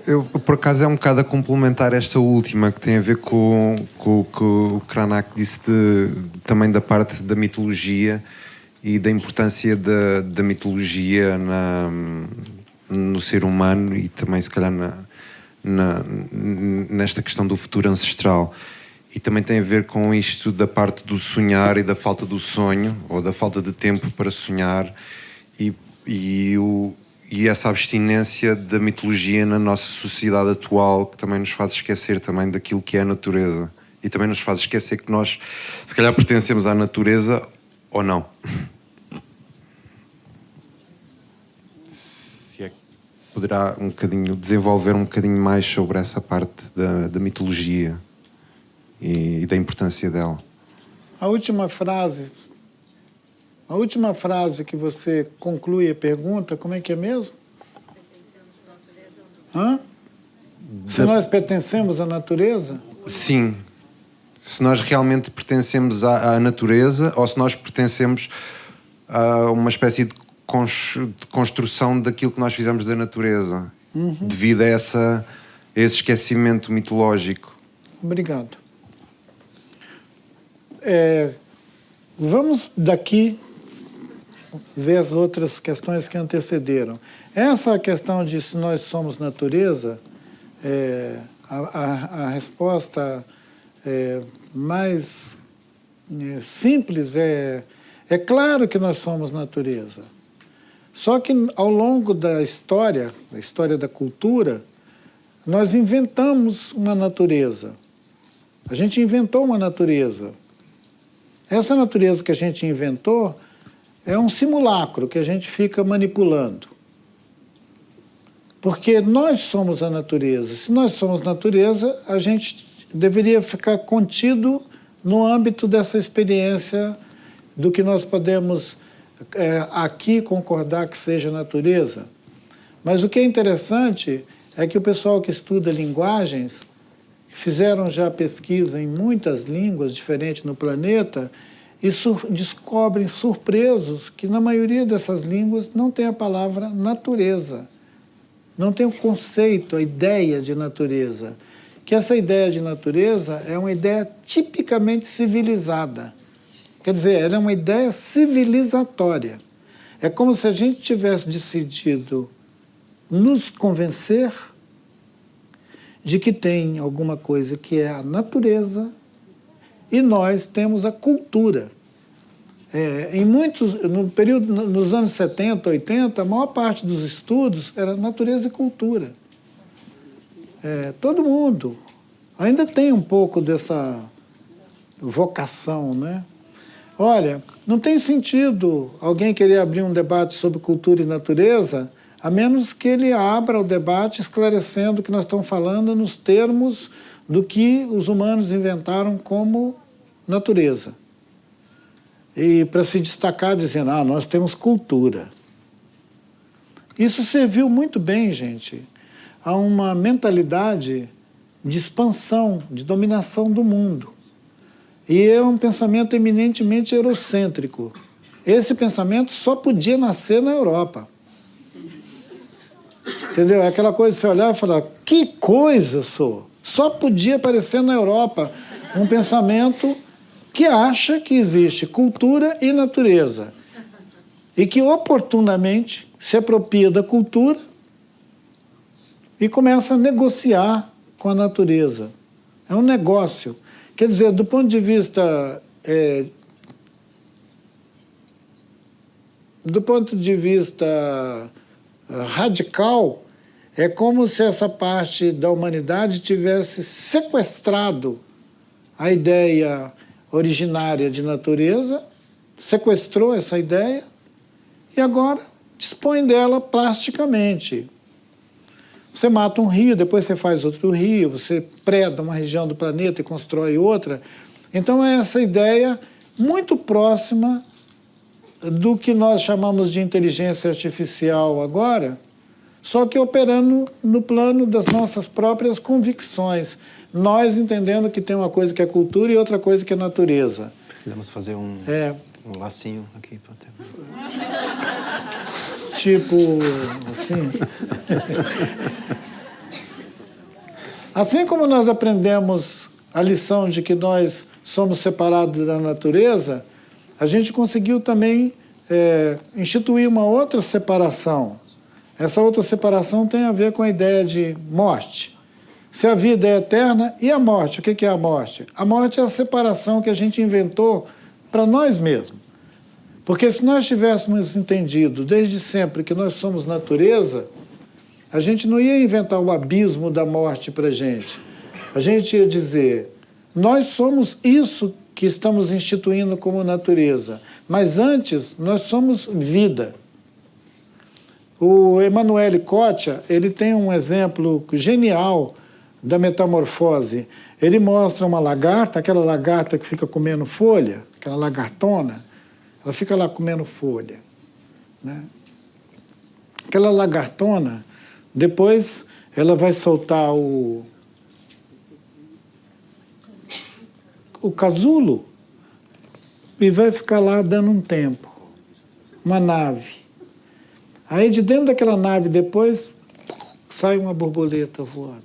Eu, por acaso, é um bocado a complementar esta última, que tem a ver com o que o Krenak disse também da parte da mitologia e da importância da mitologia no ser humano e também, se calhar, nesta questão do futuro ancestral. E também tem a ver com isto da parte do sonhar e da falta do sonho, ou da falta de tempo para sonhar, e essa abstinência da mitologia na nossa sociedade atual, que também nos faz esquecer também daquilo que é a natureza. E também nos faz esquecer que nós, se calhar, pertencemos à natureza ou não. Se é que poderá desenvolver um bocadinho mais sobre essa parte da mitologia e da importância dela. A última frase que você conclui a pergunta, como é que é mesmo? Se nós pertencemos à natureza? Sim. Se nós realmente pertencemos à natureza ou se nós pertencemos a uma espécie de construção daquilo que nós fizemos da natureza, devido a esse esquecimento mitológico. Obrigado. Vamos daqui ver as outras questões que antecederam. Essa questão de se nós somos natureza, a resposta mais simples é claro que nós somos natureza. Só que ao longo da história da cultura, nós inventamos uma natureza. A gente inventou uma natureza. Essa natureza que a gente inventou é um simulacro que a gente fica manipulando. Porque nós somos a natureza. Se nós somos natureza, a gente deveria ficar contido no âmbito dessa experiência do que nós podemos aqui concordar que seja natureza. Mas o que é interessante é que o pessoal que estuda linguagens fizeram já pesquisa em muitas línguas diferentes no planeta e descobrem surpresos que na maioria dessas línguas não tem a palavra natureza. Não tem o conceito, a ideia de natureza. Que essa ideia de natureza é uma ideia tipicamente civilizada. Quer dizer, ela é uma ideia civilizatória. É como se a gente tivesse decidido nos convencer de que tem alguma coisa que é a natureza e nós temos a cultura. Nos anos 70, 80, a maior parte dos estudos era natureza e cultura. Todo mundo ainda tem um pouco dessa vocação, né? Olha, não tem sentido alguém querer abrir um debate sobre cultura e natureza, a menos que ele abra o debate esclarecendo que nós estamos falando nos termos do que os humanos inventaram como natureza. E para se destacar dizendo, nós temos cultura. Isso serviu muito bem, gente, a uma mentalidade de expansão, de dominação do mundo. E é um pensamento eminentemente eurocêntrico. Esse pensamento só podia nascer na Europa. Entendeu? É aquela coisa de você olhar e falar, que coisa sou! Só podia aparecer na Europa um pensamento que acha que existe cultura e natureza e que oportunamente se apropria da cultura e começa a negociar com a natureza. É um negócio. Quer dizer, do ponto de vista radical, é como se essa parte da humanidade tivesse sequestrado a ideia originária de natureza, sequestrou essa ideia e agora dispõe dela plasticamente. Você mata um rio, depois você faz outro rio, você preda uma região do planeta e constrói outra. Então é essa ideia muito próxima do que nós chamamos de inteligência artificial agora, só que operando no plano das nossas próprias convicções. Nós entendendo que tem uma coisa que é cultura e outra coisa que é natureza. Precisamos fazer um lacinho aqui para ter. Tipo, assim. Assim como nós aprendemos a lição de que nós somos separados da natureza, a gente conseguiu também instituir uma outra separação. Essa outra separação tem a ver com a ideia de morte. Se a vida é eterna, e a morte? O que é a morte? A morte é a separação que a gente inventou para nós mesmos. Porque se nós tivéssemos entendido desde sempre que nós somos natureza, a gente não ia inventar o abismo da morte para a gente. A gente ia dizer, nós somos isso que estamos instituindo como natureza, mas antes nós somos vida. O Emanuele Coccia, ele tem um exemplo genial da metamorfose. Ele mostra uma lagarta, aquela lagarta que fica comendo folha, aquela lagartona, ela fica lá comendo folha, né? Aquela lagartona, depois ela vai soltar o casulo e vai ficar lá dando um tempo, uma nave. Aí de dentro daquela nave depois sai uma borboleta voando.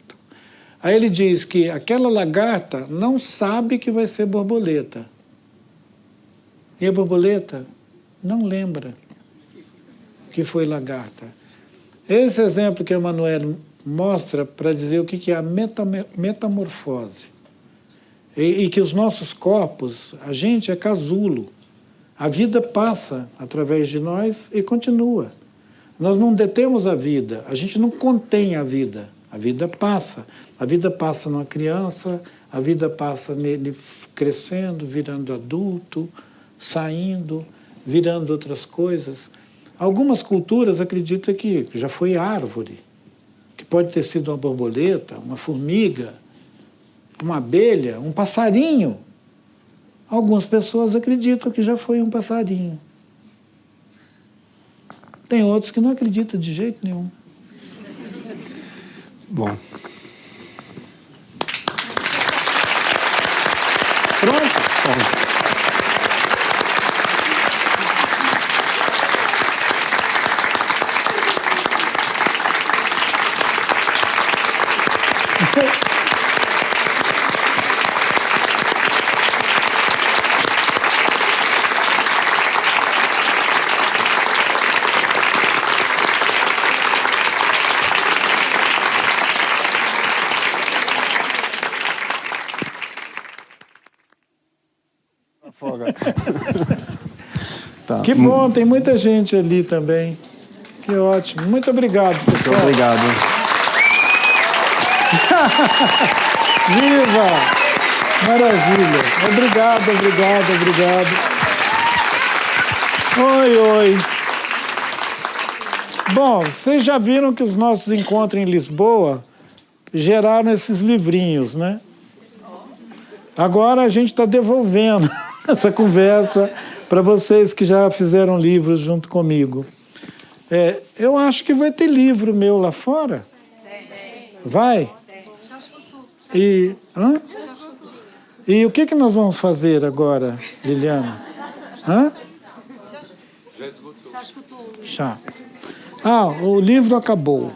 Aí ele diz que aquela lagarta não sabe que vai ser borboleta. E a borboleta não lembra que foi lagarta. Esse exemplo que a Emanuele mostra para dizer o que é a metamorfose. E que os nossos corpos, a gente é casulo. A vida passa através de nós e continua. Nós não detemos a vida, a gente não contém a vida. A vida passa. A vida passa numa criança, a vida passa nele crescendo, virando adulto, saindo, virando outras coisas. Algumas culturas acreditam que já foi árvore, que pode ter sido uma borboleta, uma formiga, uma abelha, um passarinho. Algumas pessoas acreditam que já foi um passarinho. Tem outros que não acreditam de jeito nenhum. Bom. Pronto? Tá. Que bom, tem muita gente ali também. Que ótimo. Muito obrigado, pessoal. Muito obrigado. Viva! Maravilha. Obrigado, obrigado, obrigado. Oi, oi. Bom, vocês já viram que os nossos encontros em Lisboa geraram esses livrinhos, né? Agora a gente está devolvendo essa conversa para vocês que já fizeram livros junto comigo. Eu acho que vai ter livro meu lá fora. Vai? E, e o que nós vamos fazer agora, Liliana? Já esgotou. Já. O livro acabou.